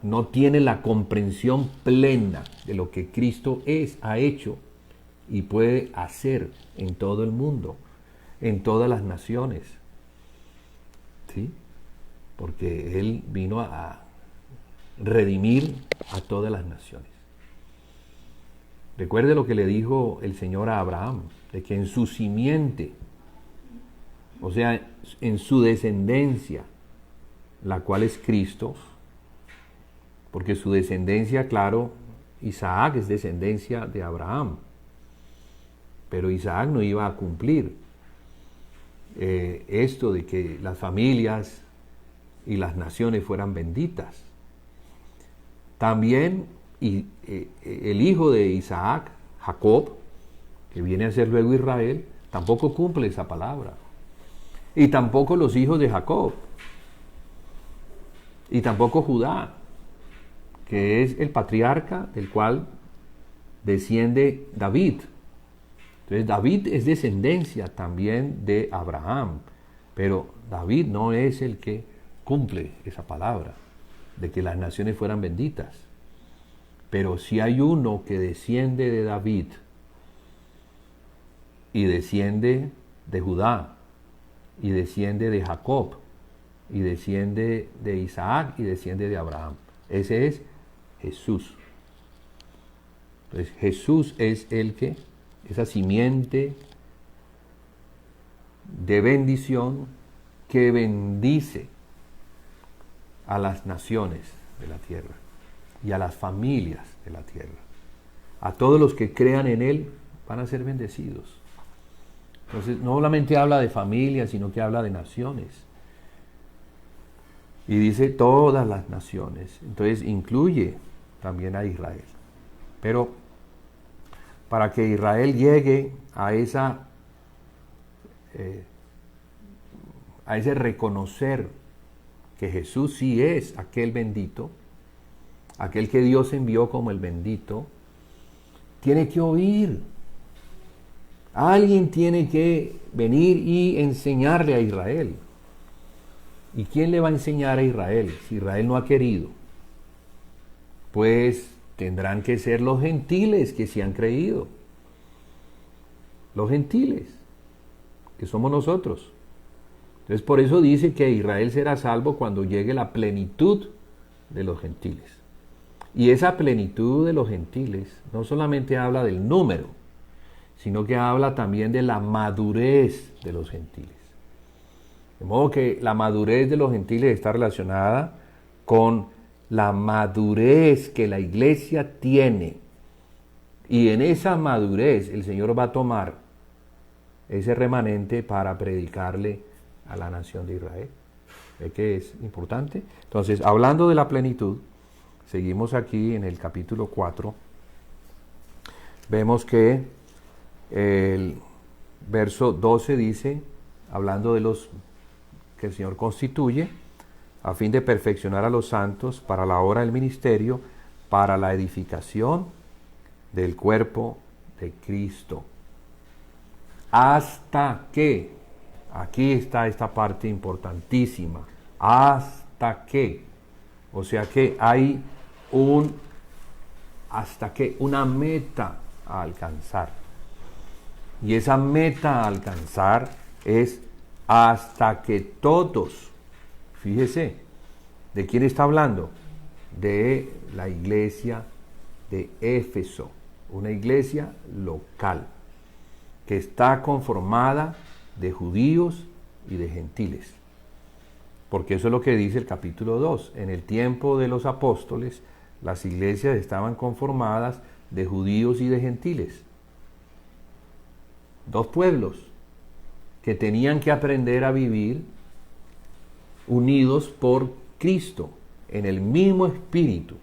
no tiene la comprensión plena de lo que Cristo ha hecho y puede hacer en todo el mundo, en todas las naciones? ¿Sí? Porque Él vino a redimir a todas las naciones. Recuerde lo que le dijo el Señor a Abraham, de que en su simiente, o sea, en su descendencia, la cual es Cristo, porque su descendencia, claro, Isaac es descendencia de Abraham, pero Isaac no iba a cumplir esto de que las familias y las naciones fueran benditas. También el hijo de Isaac, Jacob, que viene a ser luego Israel, tampoco cumple esa palabra. Y tampoco los hijos de Jacob. Y tampoco Judá, que es el patriarca del cual desciende David. Entonces David es descendencia también de Abraham, pero David no es el que cumple esa palabra de que las naciones fueran benditas. Pero si hay uno que desciende de David y desciende de Judá y desciende de Jacob y desciende de Isaac y desciende de Abraham, ese es Jesús. Entonces Jesús es el que, esa simiente de bendición que bendice a las naciones de la tierra y a las familias de la tierra. A todos los que crean en Él van a ser bendecidos. Entonces no solamente habla de familias, sino que habla de naciones. Y dice todas las naciones. Entonces incluye también a Israel. Pero para que Israel llegue a a ese reconocer que Jesús sí es aquel bendito, aquel que Dios envió como el bendito, tiene que oír. Alguien tiene que venir y enseñarle a Israel. ¿Y quién le va a enseñar a Israel si Israel no ha querido? Pues tendrán que ser los gentiles que se han creído. Los gentiles, que somos nosotros. Entonces por eso dice que Israel será salvo cuando llegue la plenitud de los gentiles. Y esa plenitud de los gentiles no solamente habla del número, sino que habla también de la madurez de los gentiles. De modo que la madurez de los gentiles está relacionada con la madurez que la iglesia tiene. Y en esa madurez el Señor va a tomar ese remanente para predicarle a la nación de Israel. ¿Ve que es importante? Entonces, hablando de la plenitud, seguimos aquí en el capítulo 4. Vemos que el verso 12 dice, hablando de los que el Señor constituye, a fin de perfeccionar a los santos para la obra del ministerio, para la edificación del cuerpo de Cristo. Hasta que, aquí está esta parte importantísima, hasta que, o sea que hay una meta a alcanzar. Y esa meta a alcanzar es hasta que todos, fíjese, ¿de quién está hablando? De la iglesia de Éfeso, una iglesia local, que está conformada de judíos y de gentiles. Porque eso es lo que dice el capítulo 2. En el tiempo de los apóstoles, las iglesias estaban conformadas de judíos y de gentiles. Dos pueblos que tenían que aprender a vivir unidos por Cristo, en el mismo espíritu.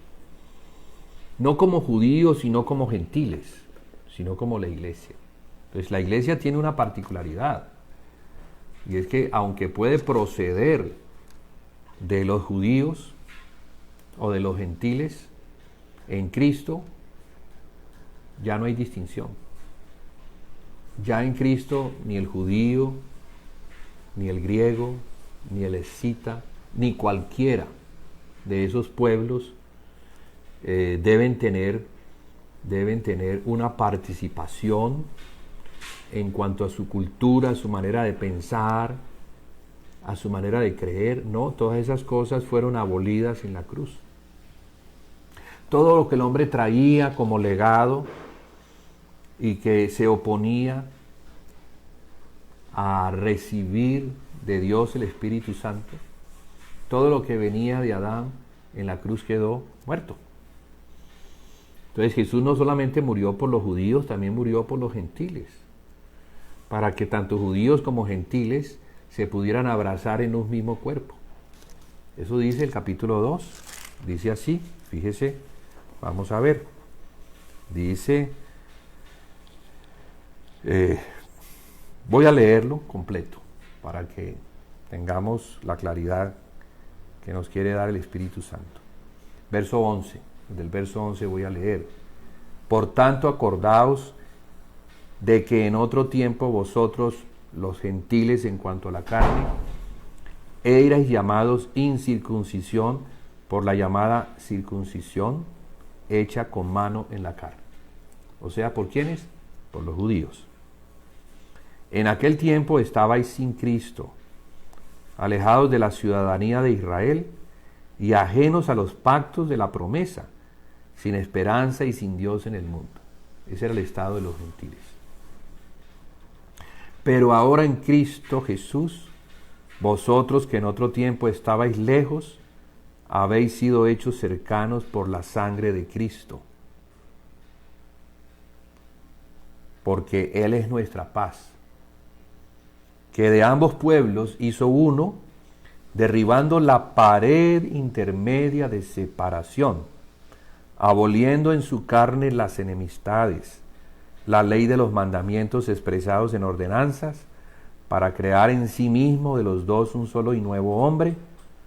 No como judíos, sino como gentiles, sino como la iglesia. Entonces la iglesia tiene una particularidad, y es que aunque puede proceder de los judíos o de los gentiles, en Cristo ya no hay distinción. Ya en Cristo ni el judío, ni el griego, ni el escita, ni cualquiera de esos pueblos deben tener una participación en cuanto a su cultura, a su manera de pensar, a su manera de creer. No, todas esas cosas fueron abolidas en la cruz. Todo lo que el hombre traía como legado y que se oponía a recibir de Dios el Espíritu Santo, todo lo que venía de Adán en la cruz quedó muerto. Entonces Jesús no solamente murió por los judíos, también murió por los gentiles, para que tanto judíos como gentiles se pudieran abrazar en un mismo cuerpo. Eso dice el capítulo 2, dice así, fíjese, vamos a ver, dice, voy a leerlo completo para que tengamos la claridad que nos quiere dar el Espíritu Santo. Verso 11, del verso 11 voy a leer. Por tanto, acordaos de que en otro tiempo vosotros, los gentiles en cuanto a la carne, erais llamados incircuncisión por la llamada circuncisión hecha con mano en la carne. O sea, ¿por quiénes? Por los judíos. En aquel tiempo estabais sin Cristo, alejados de la ciudadanía de Israel y ajenos a los pactos de la promesa, sin esperanza y sin Dios en el mundo. Ese era el estado de los gentiles. Pero ahora en Cristo Jesús, vosotros que en otro tiempo estabais lejos, habéis sido hechos cercanos por la sangre de Cristo. Porque Él es nuestra paz, que de ambos pueblos hizo uno, derribando la pared intermedia de separación, aboliendo en su carne las enemistades, la ley de los mandamientos expresados en ordenanzas, para crear en sí mismo de los dos un solo y nuevo hombre,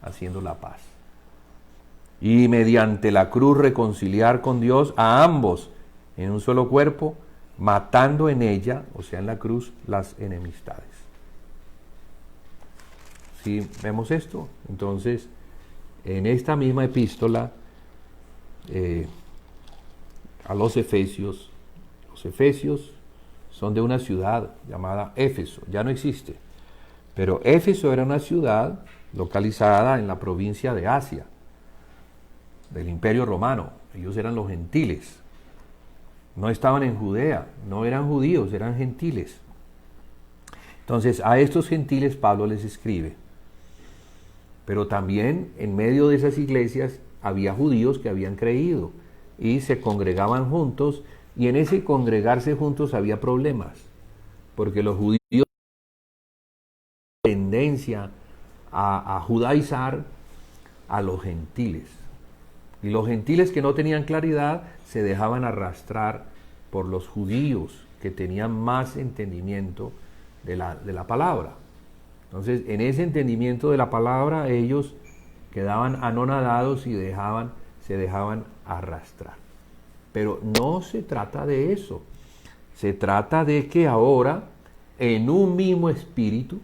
haciendo la paz. Y mediante la cruz reconciliar con Dios a ambos en un solo cuerpo, matando en ella, o sea en la cruz, las enemistades. ¿Sí vemos esto? Entonces, en esta misma epístola a los Efesios son de una ciudad llamada Éfeso, ya no existe, pero Éfeso era una ciudad localizada en la provincia de Asia, del Imperio Romano. Ellos eran los gentiles, no estaban en Judea, no eran judíos, eran gentiles. Entonces a estos gentiles Pablo les escribe, pero también en medio de esas iglesias había judíos que habían creído y se congregaban juntos, y en ese congregarse juntos había problemas, porque los judíos tenían tendencia a judaizar a los gentiles, y los gentiles que no tenían claridad se dejaban arrastrar por los judíos que tenían más entendimiento de la palabra. Entonces, en ese entendimiento de la palabra, ellos quedaban anonadados y se dejaban arrastrar. Pero no se trata de eso. Se trata de que ahora, en un mismo espíritu,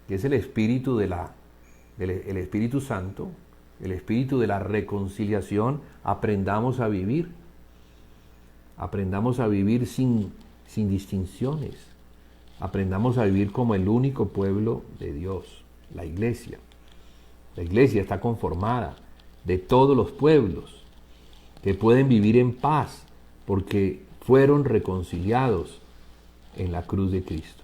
que es el espíritu el Espíritu Santo, el espíritu de la reconciliación, aprendamos a vivir. Aprendamos a vivir sin distinciones. Aprendamos a vivir como el único pueblo de Dios, la iglesia. La iglesia está conformada de todos los pueblos que pueden vivir en paz porque fueron reconciliados en la cruz de Cristo.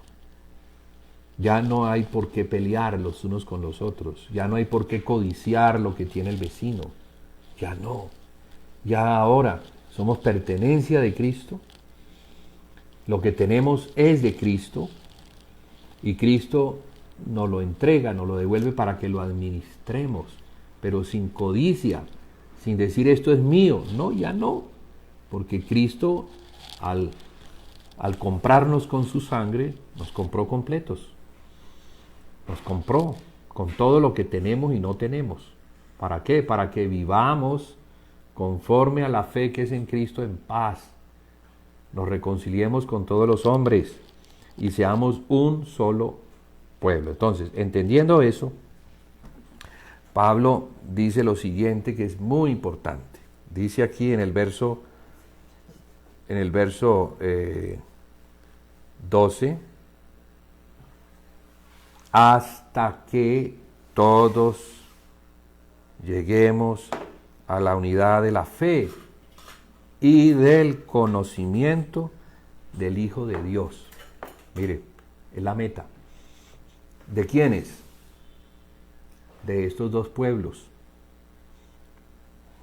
Ya no hay por qué pelear los unos con los otros, ya no hay por qué codiciar lo que tiene el vecino, ya no. Ya ahora somos pertenencia de Cristo, lo que tenemos es de Cristo y Cristo nos lo entrega, nos lo devuelve para que lo administremos, pero sin codicia, sin decir esto es mío. No, ya no, porque Cristo al comprarnos con su sangre nos compró completos, nos compró con todo lo que tenemos y no tenemos. ¿Para qué? Para que vivamos conforme a la fe que es en Cristo en paz, nos reconciliemos con todos los hombres y seamos un solo pueblo. Entonces, entendiendo eso, Pablo dice lo siguiente que es muy importante. Dice aquí en el verso 12, hasta que todos lleguemos a la unidad de la fe y del conocimiento del Hijo de Dios. Mire, es la meta. ¿De quiénes? De estos dos pueblos.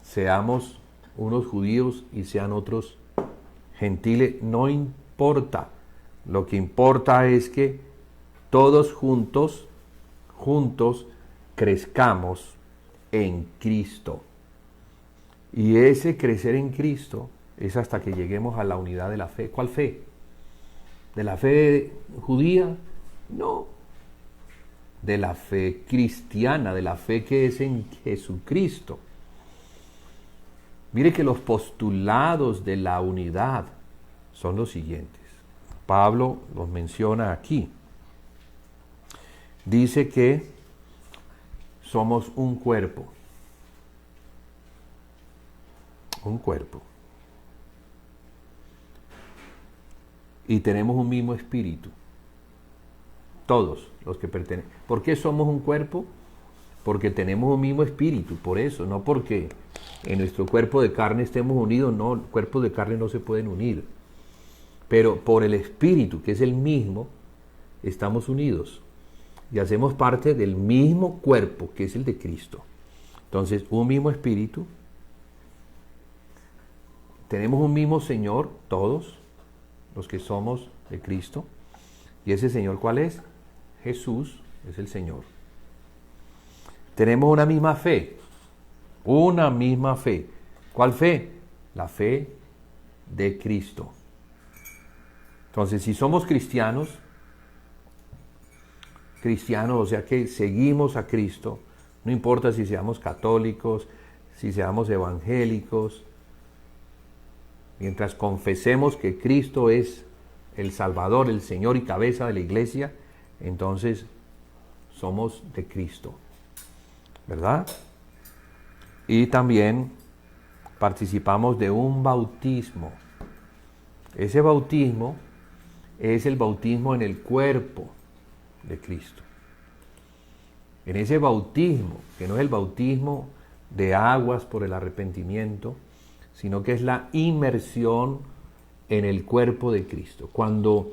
Seamos unos judíos y sean otros gentiles, no importa. Lo que importa es que todos juntos crezcamos en Cristo. Y ese crecer en Cristo es hasta que lleguemos a la unidad de la fe. ¿Cuál fe? ¿De la fe judía? No. De la fe cristiana, de la fe que es en Jesucristo. Mire que los postulados de la unidad son los siguientes. Pablo los menciona aquí. Dice que somos un cuerpo. Un cuerpo. Y tenemos un mismo espíritu. Todos los que pertenecen. ¿Por qué somos un cuerpo? Porque tenemos un mismo espíritu, por eso, no porque en nuestro cuerpo de carne estemos unidos, no, cuerpos de carne no se pueden unir. Pero por el espíritu, que es el mismo, estamos unidos. Y hacemos parte del mismo cuerpo, que es el de Cristo. Entonces, un mismo espíritu. Tenemos un mismo Señor, todos los que somos de Cristo. ¿Y ese Señor cuál es? Jesús es el Señor. Tenemos una misma fe. Una misma fe. ¿Cuál fe? La fe de Cristo. Entonces, si somos cristianos, cristianos, o sea que seguimos a Cristo, no importa si seamos católicos, si seamos evangélicos, mientras confesemos que Cristo es el Salvador, el Señor y cabeza de la iglesia, entonces somos de Cristo, ¿verdad? Y también participamos de un bautismo. Ese bautismo es el bautismo en el cuerpo de Cristo. En ese bautismo, que no es el bautismo de aguas por el arrepentimiento, sino que es la inmersión en el cuerpo de Cristo. Cuando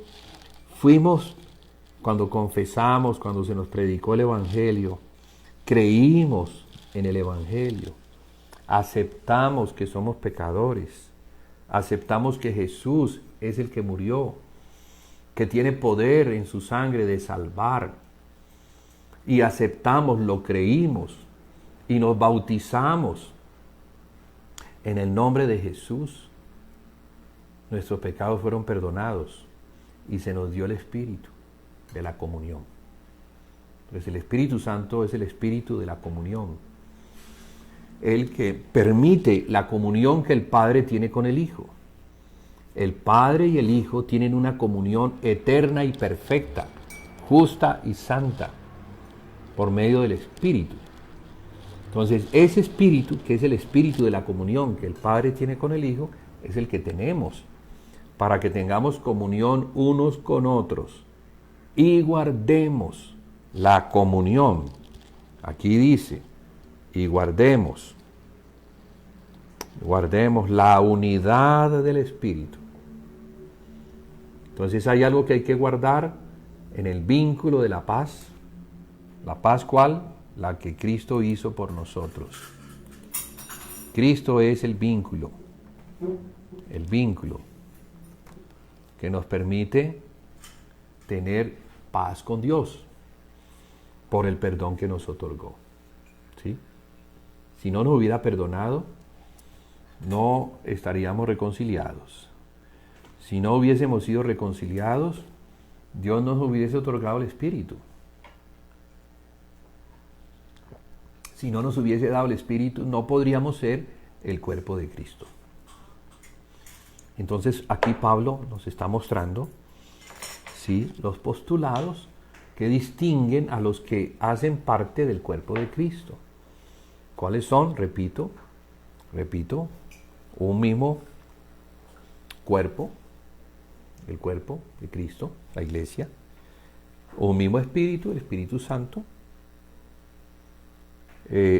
confesamos, cuando se nos predicó el Evangelio, creímos en el Evangelio, aceptamos que somos pecadores, aceptamos que Jesús es el que murió, que tiene poder en su sangre de salvar, y aceptamos, lo creímos, y nos bautizamos en el nombre de Jesús. Nuestros pecados fueron perdonados y se nos dio el Espíritu de la comunión. Pues el Espíritu Santo es el Espíritu de la comunión, el que permite la comunión que el Padre tiene con el Hijo. El Padre y el Hijo tienen una comunión eterna y perfecta, justa y santa, por medio del Espíritu. Entonces, ese Espíritu, que es el Espíritu de la comunión que el Padre tiene con el Hijo, es el que tenemos, para que tengamos comunión unos con otros y guardemos la comunión. Aquí dice, y guardemos la unidad del Espíritu. Entonces hay algo que hay que guardar en el vínculo de la paz. ¿La paz cuál? La que Cristo hizo por nosotros. Cristo es el vínculo que nos permite tener paz con Dios por el perdón que nos otorgó. ¿Sí? Si no nos hubiera perdonado, no estaríamos reconciliados. Si no hubiésemos sido reconciliados, Dios nos hubiese otorgado el Espíritu. Si no nos hubiese dado el Espíritu, no podríamos ser el cuerpo de Cristo. Entonces aquí Pablo nos está mostrando, ¿sí?, los postulados que distinguen a los que hacen parte del cuerpo de Cristo. ¿Cuáles son? Repito, un mismo cuerpo, el cuerpo de Cristo, la iglesia, un mismo Espíritu, el Espíritu Santo,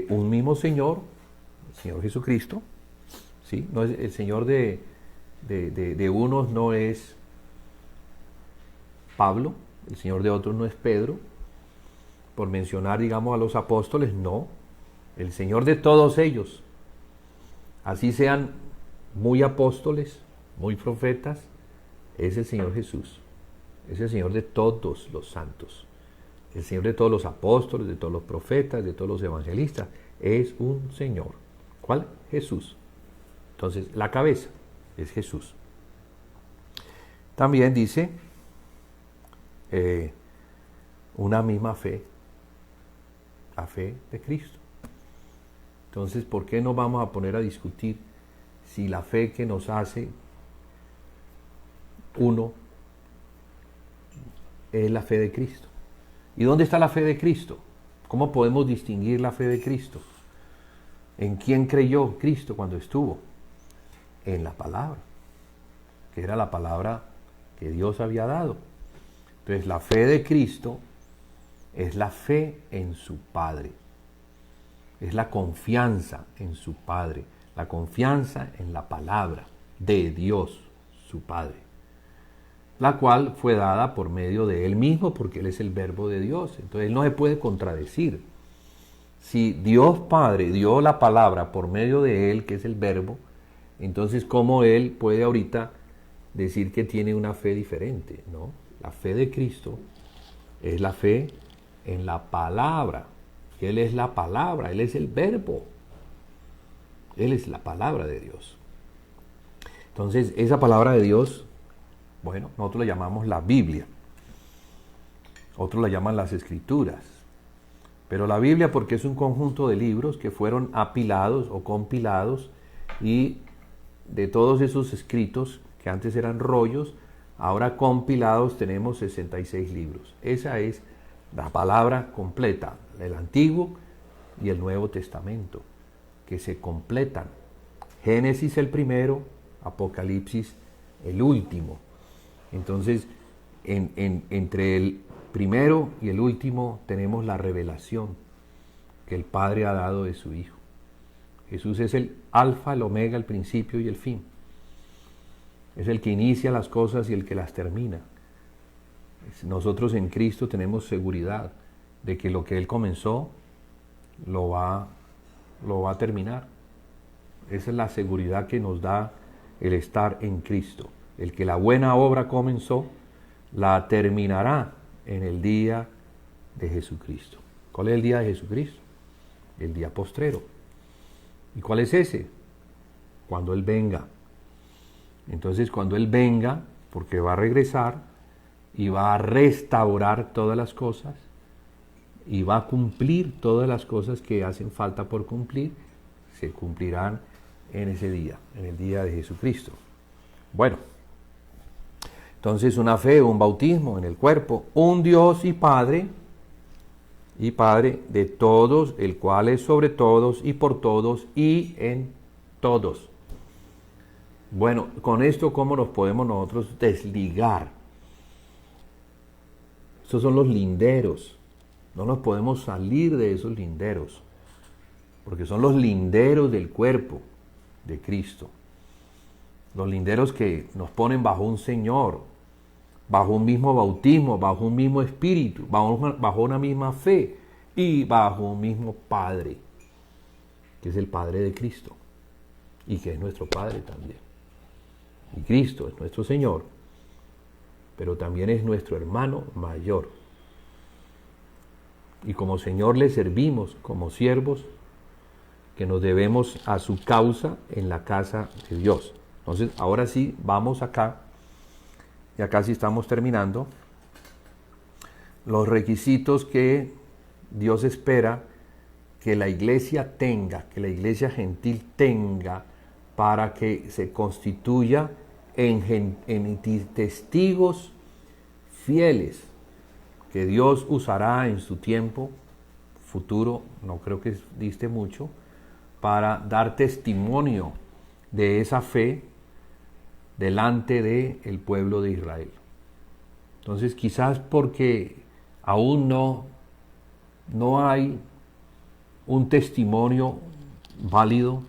un mismo Señor, el Señor Jesucristo, ¿sí? No es, el Señor de unos no es Pablo, el Señor de otros no es Pedro, por mencionar, digamos, a los apóstoles, no. El Señor de todos ellos, así sean muy apóstoles, muy profetas, es el Señor Jesús, es el Señor de todos los santos, el Señor de todos los apóstoles, de todos los profetas, de todos los evangelistas, es un Señor. ¿Cuál? Jesús. Entonces, la cabeza es Jesús. También dice una misma fe, la fe de Cristo. Entonces, ¿por qué nos vamos a poner a discutir si la fe que nos hace uno es la fe de Cristo? ¿Y dónde está la fe de Cristo? ¿Cómo podemos distinguir la fe de Cristo? ¿En quién creyó Cristo cuando estuvo? En la palabra, que era la palabra que Dios había dado. Entonces, la fe de Cristo es la fe en su Padre. Es la confianza en su Padre, la confianza en la palabra de Dios, su Padre, la cual fue dada por medio de Él mismo, porque Él es el verbo de Dios. Entonces, Él no se puede contradecir. Si Dios Padre dio la palabra por medio de Él, que es el verbo, entonces, ¿cómo Él puede ahorita decir que tiene una fe diferente? ¿No? La fe de Cristo es la fe en la palabra. Él es la palabra, Él es el verbo. Él es la palabra de Dios. Entonces, esa palabra de Dios, bueno, nosotros la llamamos la Biblia. Otros la llaman las Escrituras. Pero la Biblia, porque es un conjunto de libros que fueron apilados o compilados, y de todos esos escritos, que antes eran rollos, ahora compilados tenemos 66 libros. Esa es la palabra completa, el Antiguo y el Nuevo Testamento, que se completan. Génesis el primero, Apocalipsis el último. Entonces, entre el primero y el último tenemos la revelación que el Padre ha dado de su Hijo. Jesús es el alfa, el omega, el principio y el fin. Es el que inicia las cosas y el que las termina. Nosotros en Cristo tenemos seguridad de que lo que Él comenzó lo va a terminar. Esa es la seguridad que nos da el estar en Cristo. El que la buena obra comenzó, la terminará en el día de Jesucristo. ¿Cuál es el día de Jesucristo? El día postrero. ¿Y cuál es ese? Cuando Él venga. Entonces, cuando Él venga, porque va a regresar y va a restaurar todas las cosas y va a cumplir todas las cosas que hacen falta por cumplir, se cumplirán en ese día, en el día de Jesucristo. Bueno, entonces una fe, un bautismo en el cuerpo, un Dios y Padre de todos, el cual es sobre todos y por todos y en todos. Bueno, con esto, ¿cómo nos podemos nosotros desligar? Estos son los linderos. No nos podemos salir de esos linderos, porque son los linderos del cuerpo de Cristo. Los linderos que nos ponen bajo un Señor, bajo un mismo bautismo, bajo un mismo espíritu, bajo una misma fe y bajo un mismo Padre, que es el Padre de Cristo y que es nuestro Padre también. Y Cristo es nuestro Señor, pero también es nuestro hermano mayor. Y como Señor le servimos como siervos que nos debemos a su causa en la casa de Dios. Entonces, ahora sí, vamos acá, ya casi estamos terminando, los requisitos que Dios espera que la iglesia tenga, que la iglesia gentil tenga, para que se constituya en testigos fieles que Dios usará en su tiempo futuro, no creo que diste mucho, para dar testimonio de esa fe delante del pueblo de Israel. Entonces, quizás porque aún no hay un testimonio válido,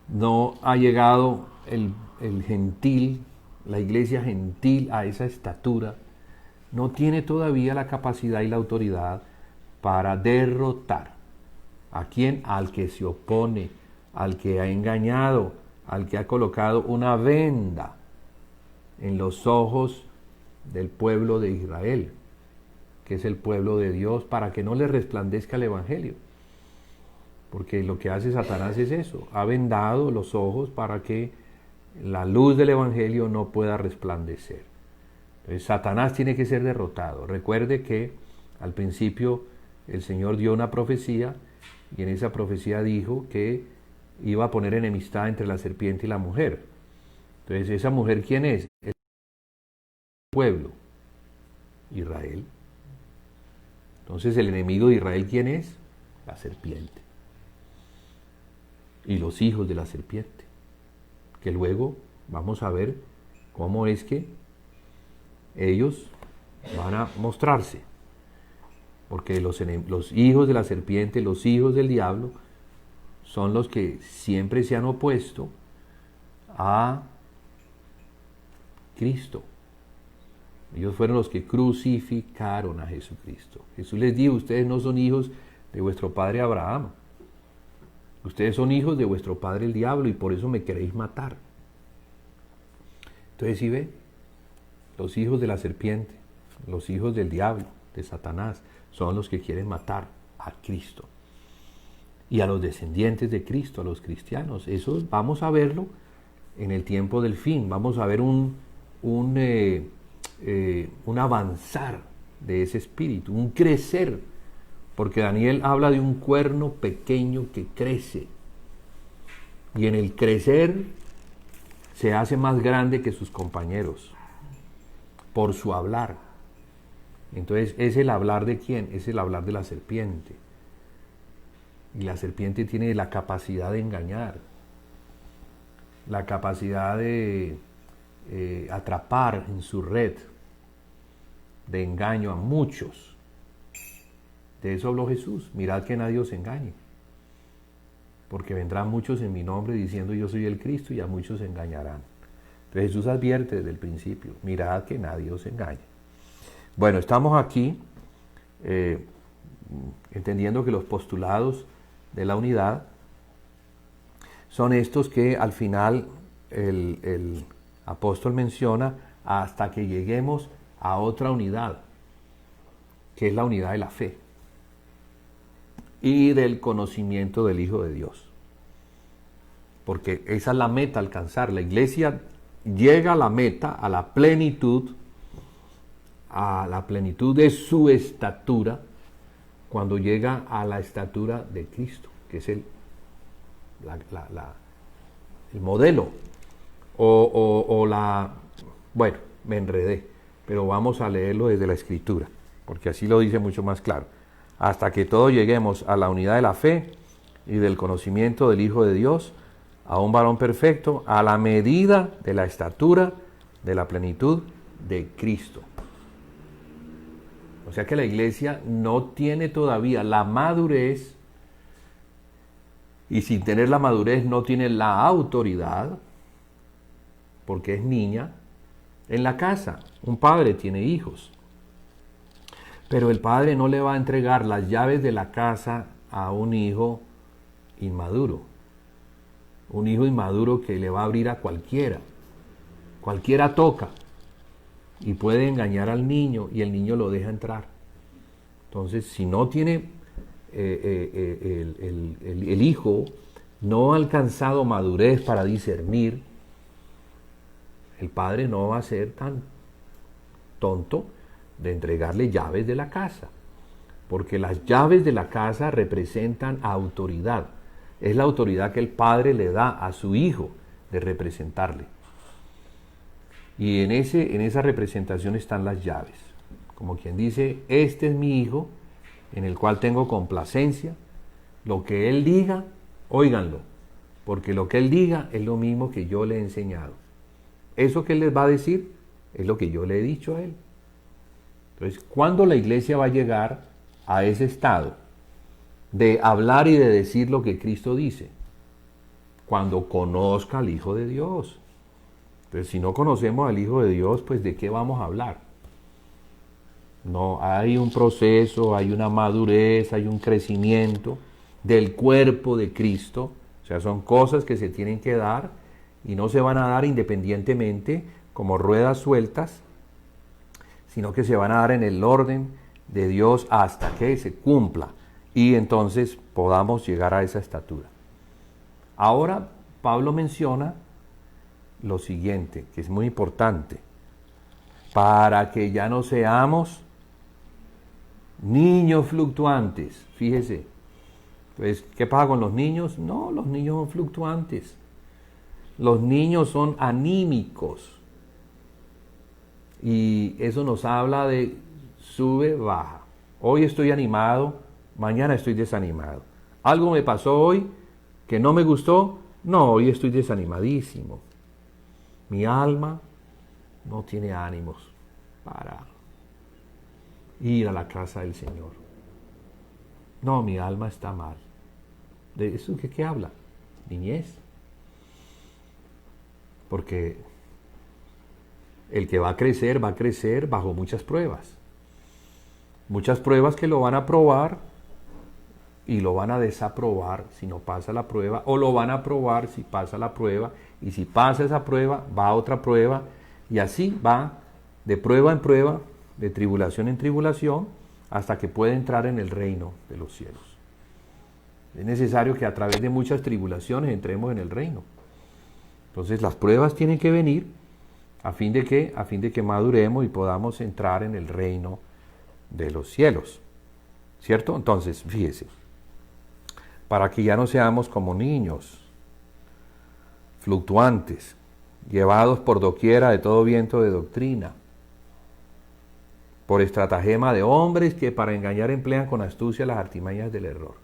no ha llegado el gentil, la iglesia gentil a esa estatura, no tiene todavía la capacidad y la autoridad para derrotar a quien, al que se opone, al que ha engañado, al que ha colocado una venda en los ojos del pueblo de Israel, que es el pueblo de Dios, para que no le resplandezca el evangelio. Porque lo que hace Satanás es eso, ha vendado los ojos para que la luz del evangelio no pueda resplandecer. Entonces, Satanás tiene que ser derrotado. Recuerde que al principio el Señor dio una profecía y en esa profecía dijo que iba a poner enemistad entre la serpiente y la mujer. Entonces, ¿esa mujer quién es? El pueblo, Israel. Entonces, ¿el enemigo de Israel quién es? La serpiente. Y los hijos de la serpiente, que luego vamos a ver cómo es que ellos van a mostrarse, porque los hijos de la serpiente, los hijos del diablo, son los que siempre se han opuesto a Cristo. Ellos fueron los que crucificaron a Jesucristo. Jesús les dijo: ustedes no son hijos de vuestro padre Abraham, ustedes son hijos de vuestro padre el diablo, y por eso me queréis matar. Entonces, ¿sí ve? Los hijos de la serpiente, los hijos del diablo, de Satanás, son los que quieren matar a Cristo y a los descendientes de Cristo, a los cristianos. Eso vamos a verlo en el tiempo del fin. Vamos a ver un avanzar de ese espíritu, un crecer, porque Daniel habla de un cuerno pequeño que crece, y en el crecer se hace más grande que sus compañeros, por su hablar. Entonces, ¿es el hablar de quién? Es el hablar de la serpiente. Y la serpiente tiene la capacidad de engañar, la capacidad de atrapar en su red de engaño a muchos. De eso habló Jesús: mirad que nadie os engañe, porque vendrán muchos en mi nombre diciendo yo soy el Cristo, y a muchos se engañarán. Entonces Jesús advierte desde el principio: mirad que nadie os engañe. Bueno, estamos aquí entendiendo que los postulados de la unidad son estos que al final el apóstol menciona, hasta que lleguemos a otra unidad, que es la unidad de la fe y del conocimiento del Hijo de Dios. Porque esa es la meta a alcanzar. La iglesia llega a la meta, a la plenitud de su estatura, cuando llega a la estatura de Cristo, que es el modelo, bueno, me enredé, pero vamos a leerlo desde la Escritura, porque así lo dice mucho más claro. Hasta que todos lleguemos a la unidad de la fe y del conocimiento del Hijo de Dios, a un varón perfecto, a la medida de la estatura de la plenitud de Cristo. O sea que la iglesia no tiene todavía la madurez, y sin tener la madurez no tiene la autoridad, porque es niña. En la casa, un padre tiene hijos, pero el padre no le va a entregar las llaves de la casa a un hijo inmaduro. Un hijo inmaduro que le va a abrir a cualquiera. Cualquiera toca y puede engañar al niño, y el niño lo deja entrar. Entonces, si no tiene el hijo no ha alcanzado madurez para discernir, el padre no va a ser tan tonto de entregarle llaves de la casa, porque las llaves de la casa representan autoridad. Es la autoridad que el padre le da a su hijo de representarle. Y en esa representación están las llaves. Como quien dice: este es mi hijo, en el cual tengo complacencia. Lo que él diga, óiganlo, porque lo que él diga es lo mismo que yo le he enseñado. Eso que él les va a decir es lo que yo le he dicho a él. Entonces, ¿cuándo la iglesia va a llegar a ese estado de hablar y de decir lo que Cristo dice? Cuando conozca al Hijo de Dios. Entonces, si no conocemos al Hijo de Dios, pues ¿de qué vamos a hablar? No, hay un proceso, hay una madurez, hay un crecimiento del cuerpo de Cristo. O sea, son cosas que se tienen que dar y no se van a dar independientemente como ruedas sueltas, sino que se van a dar en el orden de Dios hasta que se cumpla y entonces podamos llegar a esa estatura. Ahora Pablo menciona lo siguiente, que es muy importante: para que ya no seamos niños fluctuantes. Fíjese, pues, ¿qué pasa con los niños? No, los niños son fluctuantes. Los niños son anímicos. Y eso nos habla de sube, baja. Hoy estoy animado, mañana estoy desanimado. Algo me pasó hoy que no me gustó. No, hoy estoy desanimadísimo. Mi alma no tiene ánimos para ir a la casa del Señor. No, mi alma está mal. ¿De eso qué habla? Niñez. Porque el que va a crecer bajo muchas pruebas. Muchas pruebas que lo van a probar y lo van a desaprobar si no pasa la prueba, o lo van a probar si pasa la prueba, y si pasa esa prueba, va a otra prueba, y así va de prueba en prueba, de tribulación en tribulación, hasta que puede entrar en el reino de los cielos. Es necesario que a través de muchas tribulaciones entremos en el reino. Entonces las pruebas tienen que venir a fin de que maduremos y podamos entrar en el reino de los cielos, ¿cierto? Entonces, fíjese, para que ya no seamos como niños, fluctuantes, llevados por doquiera de todo viento de doctrina, por estratagema de hombres que para engañar emplean con astucia las artimañas del error.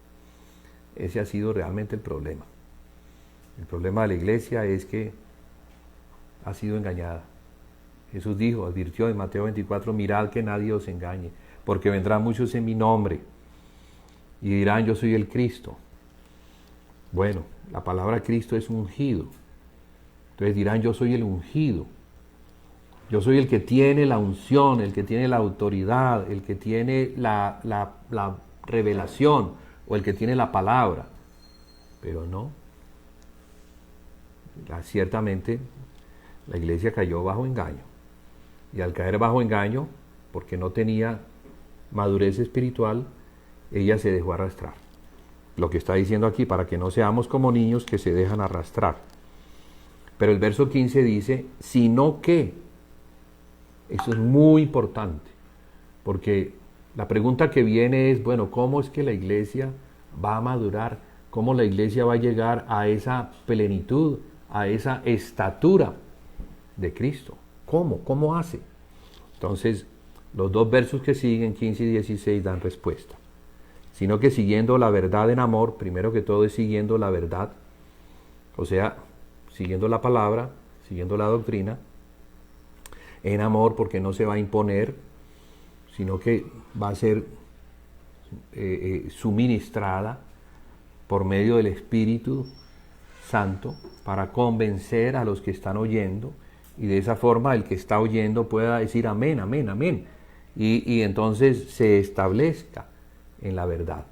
Ese ha sido realmente el problema. El problema de la iglesia es que ha sido engañada. Jesús dijo, advirtió en Mateo 24, mirad que nadie os engañe, porque vendrán muchos en mi nombre y dirán, yo soy el Cristo. Bueno, la palabra Cristo es ungido. Entonces dirán, yo soy el ungido. Yo soy el que tiene la unción, el que tiene la autoridad, el que tiene la revelación o el que tiene la palabra. Pero no. Ciertamente la iglesia cayó bajo engaño. Y al caer bajo engaño, porque no tenía madurez espiritual, ella se dejó arrastrar. Lo que está diciendo aquí, para que no seamos como niños que se dejan arrastrar. Pero el verso 15 dice, sino que, eso es muy importante, porque la pregunta que viene es, bueno, ¿cómo es que la iglesia va a madurar? ¿Cómo la iglesia va a llegar a esa plenitud, a esa estatura de Cristo? ¿Cómo? ¿Cómo hace? Entonces, los dos versos que siguen, 15 y 16, dan respuesta. Sino que siguiendo la verdad en amor, primero que todo es siguiendo la verdad, o sea, siguiendo la palabra, siguiendo la doctrina, en amor, porque no se va a imponer, sino que va a ser suministrada por medio del Espíritu Santo para convencer a los que están oyendo, y de esa forma el que está oyendo pueda decir amén, amén, amén, y entonces se establezca en la verdad.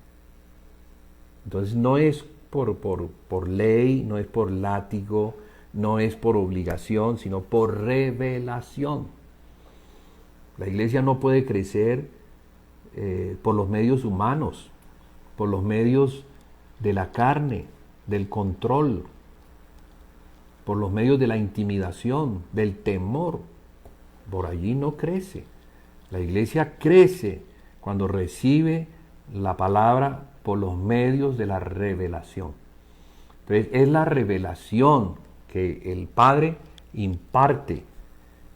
Entonces no es por ley, no es por látigo, no es por obligación, sino por revelación. La iglesia no puede crecer por los medios humanos, por los medios de la carne, del control, por los medios de la intimidación, del temor. Por allí no crece. La iglesia crece cuando recibe la palabra por los medios de la revelación. Entonces es la revelación que el Padre imparte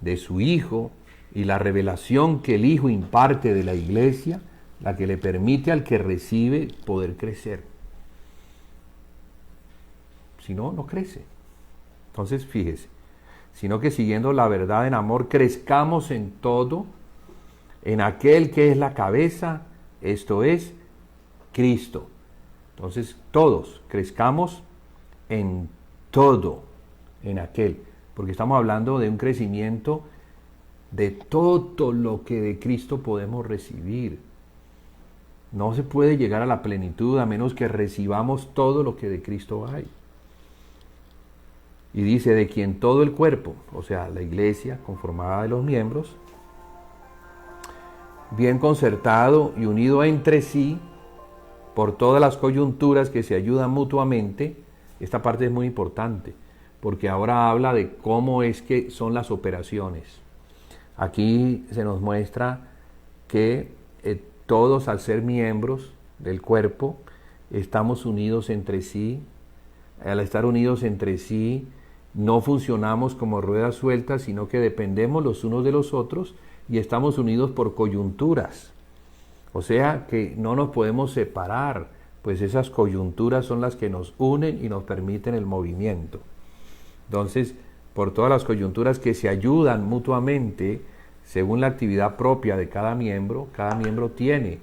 de su Hijo y la revelación que el Hijo imparte de la iglesia, la que le permite al que recibe poder crecer. Si no, no crece. Entonces, fíjese, sino que siguiendo la verdad en amor, crezcamos en todo, en aquel que es la cabeza, esto es, Cristo. Entonces, todos crezcamos en todo, en aquel, porque estamos hablando de un crecimiento de todo lo que de Cristo podemos recibir. No se puede llegar a la plenitud a menos que recibamos todo lo que de Cristo hay. Y dice, de quien todo el cuerpo, o sea, la iglesia conformada de los miembros, bien concertado y unido entre sí, por todas las coyunturas que se ayudan mutuamente. Esta parte es muy importante, porque ahora habla de cómo es que son las operaciones. Aquí se nos muestra que todos, al ser miembros del cuerpo, estamos unidos entre sí. Al estar unidos entre sí, no funcionamos como ruedas sueltas, sino que dependemos los unos de los otros y estamos unidos por coyunturas. O sea que no nos podemos separar, pues esas coyunturas son las que nos unen y nos permiten el movimiento. Entonces, por todas las coyunturas que se ayudan mutuamente, según la actividad propia de cada miembro tiene,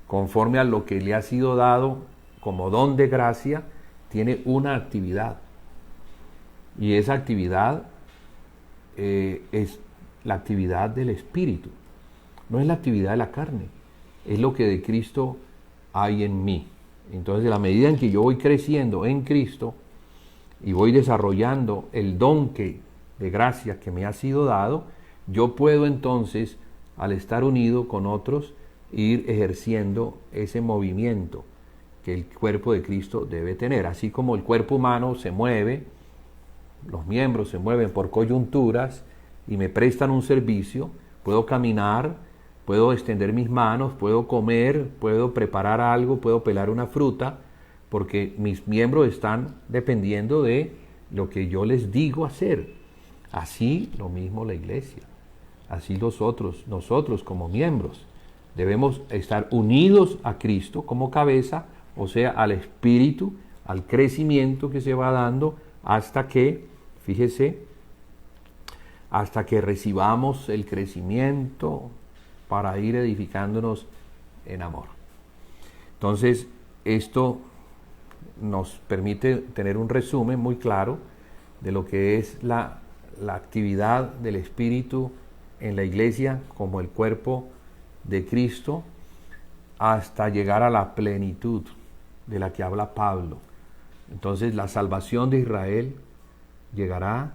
conforme a lo que le ha sido dado como don de gracia, tiene una actividad. Y esa actividad es la actividad del Espíritu, no es la actividad de la carne, es lo que de Cristo hay en mí. Entonces, a la medida en que yo voy creciendo en Cristo y voy desarrollando el don de gracia que me ha sido dado, yo puedo entonces, al estar unido con otros, ir ejerciendo ese movimiento que el cuerpo de Cristo debe tener. Así como el cuerpo humano se mueve, los miembros se mueven por coyunturas y me prestan un servicio, puedo caminar puedo extender mis manos, puedo comer, puedo preparar algo, puedo pelar una fruta, porque mis miembros están dependiendo de lo que yo les digo hacer. Así lo mismo la iglesia, así nosotros como miembros, debemos estar unidos a Cristo como cabeza, o sea, al Espíritu, al crecimiento que se va dando hasta que, fíjese, hasta que recibamos el crecimiento para ir edificándonos en amor. Entonces, esto nos permite tener un resumen muy claro de lo que es la actividad del Espíritu en la iglesia como el cuerpo de Cristo hasta llegar a la plenitud de la que habla Pablo. Entonces la salvación de Israel llegará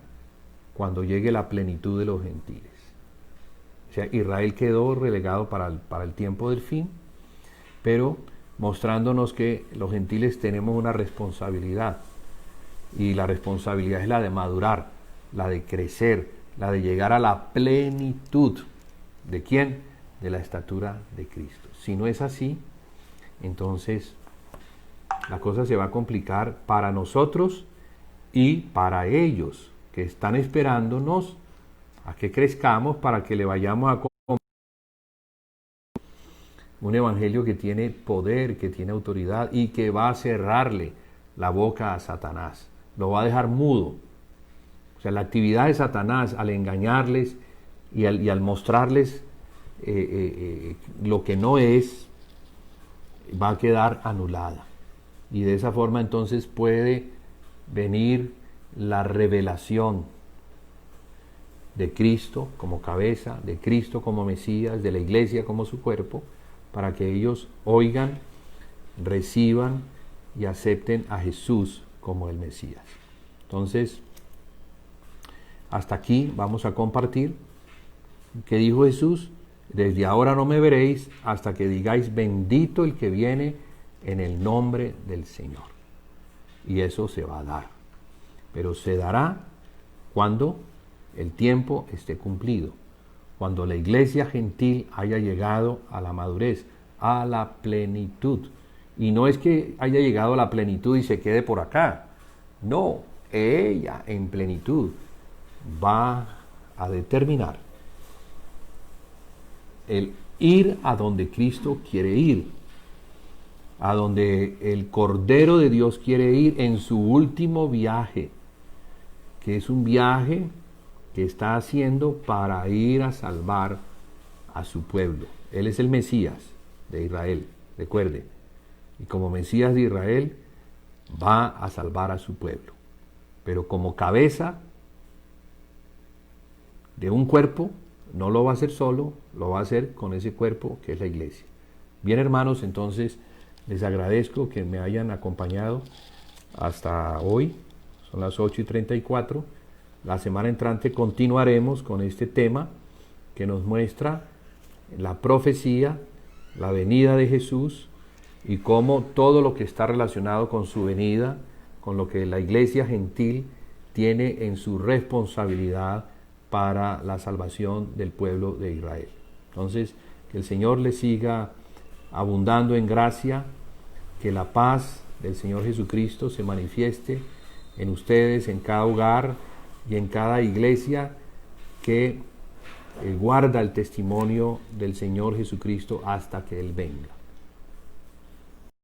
cuando llegue la plenitud de los gentiles. O sea, Israel quedó relegado para el tiempo del fin, pero mostrándonos que los gentiles tenemos una responsabilidad, y la responsabilidad es la de madurar, la de crecer, la de llegar a la plenitud. ¿De quién? De la estatura de Cristo. Si no es así, entonces la cosa se va a complicar para nosotros y para ellos, que están esperándonos a que crezcamos para que le vayamos a un evangelio que tiene poder, que tiene autoridad y que va a cerrarle la boca a Satanás, lo va a dejar mudo. O sea, la actividad de Satanás al engañarles y al mostrarles lo que no es, va a quedar anulada. Y de esa forma entonces puede venir la revelación de Cristo como cabeza, de Cristo como Mesías, de la iglesia como su cuerpo, para que ellos oigan, reciban y acepten a Jesús como el Mesías. Entonces, hasta aquí vamos a compartir. ¿Qué dijo Jesús? Desde ahora no me veréis hasta que digáis bendito el que viene en el nombre del Señor. Y eso se va a dar. Pero se dará cuando el tiempo esté cumplido, cuando la iglesia gentil haya llegado a la madurez, a la plenitud. Y no es que haya llegado a la plenitud y se quede por acá. No, ella en plenitud va a determinar el ir a donde Cristo quiere ir, a donde el Cordero de Dios quiere ir en su último viaje, que es un viaje que está haciendo para ir a salvar a su pueblo. Él es el Mesías de Israel, recuerde, y como Mesías de Israel va a salvar a su pueblo, pero como cabeza de un cuerpo, no lo va a hacer solo, lo va a hacer con ese cuerpo que es la iglesia. Bien, hermanos, entonces les agradezco que me hayan acompañado hasta hoy. Son las 8:34. La semana entrante continuaremos con este tema que nos muestra la profecía, la venida de Jesús y cómo todo lo que está relacionado con su venida, con lo que la iglesia gentil tiene en su responsabilidad para la salvación del pueblo de Israel. Entonces, que el Señor les siga abundando en gracia, que la paz del Señor Jesucristo se manifieste en ustedes, en cada hogar y en cada iglesia que guarda el testimonio del Señor Jesucristo hasta que Él venga.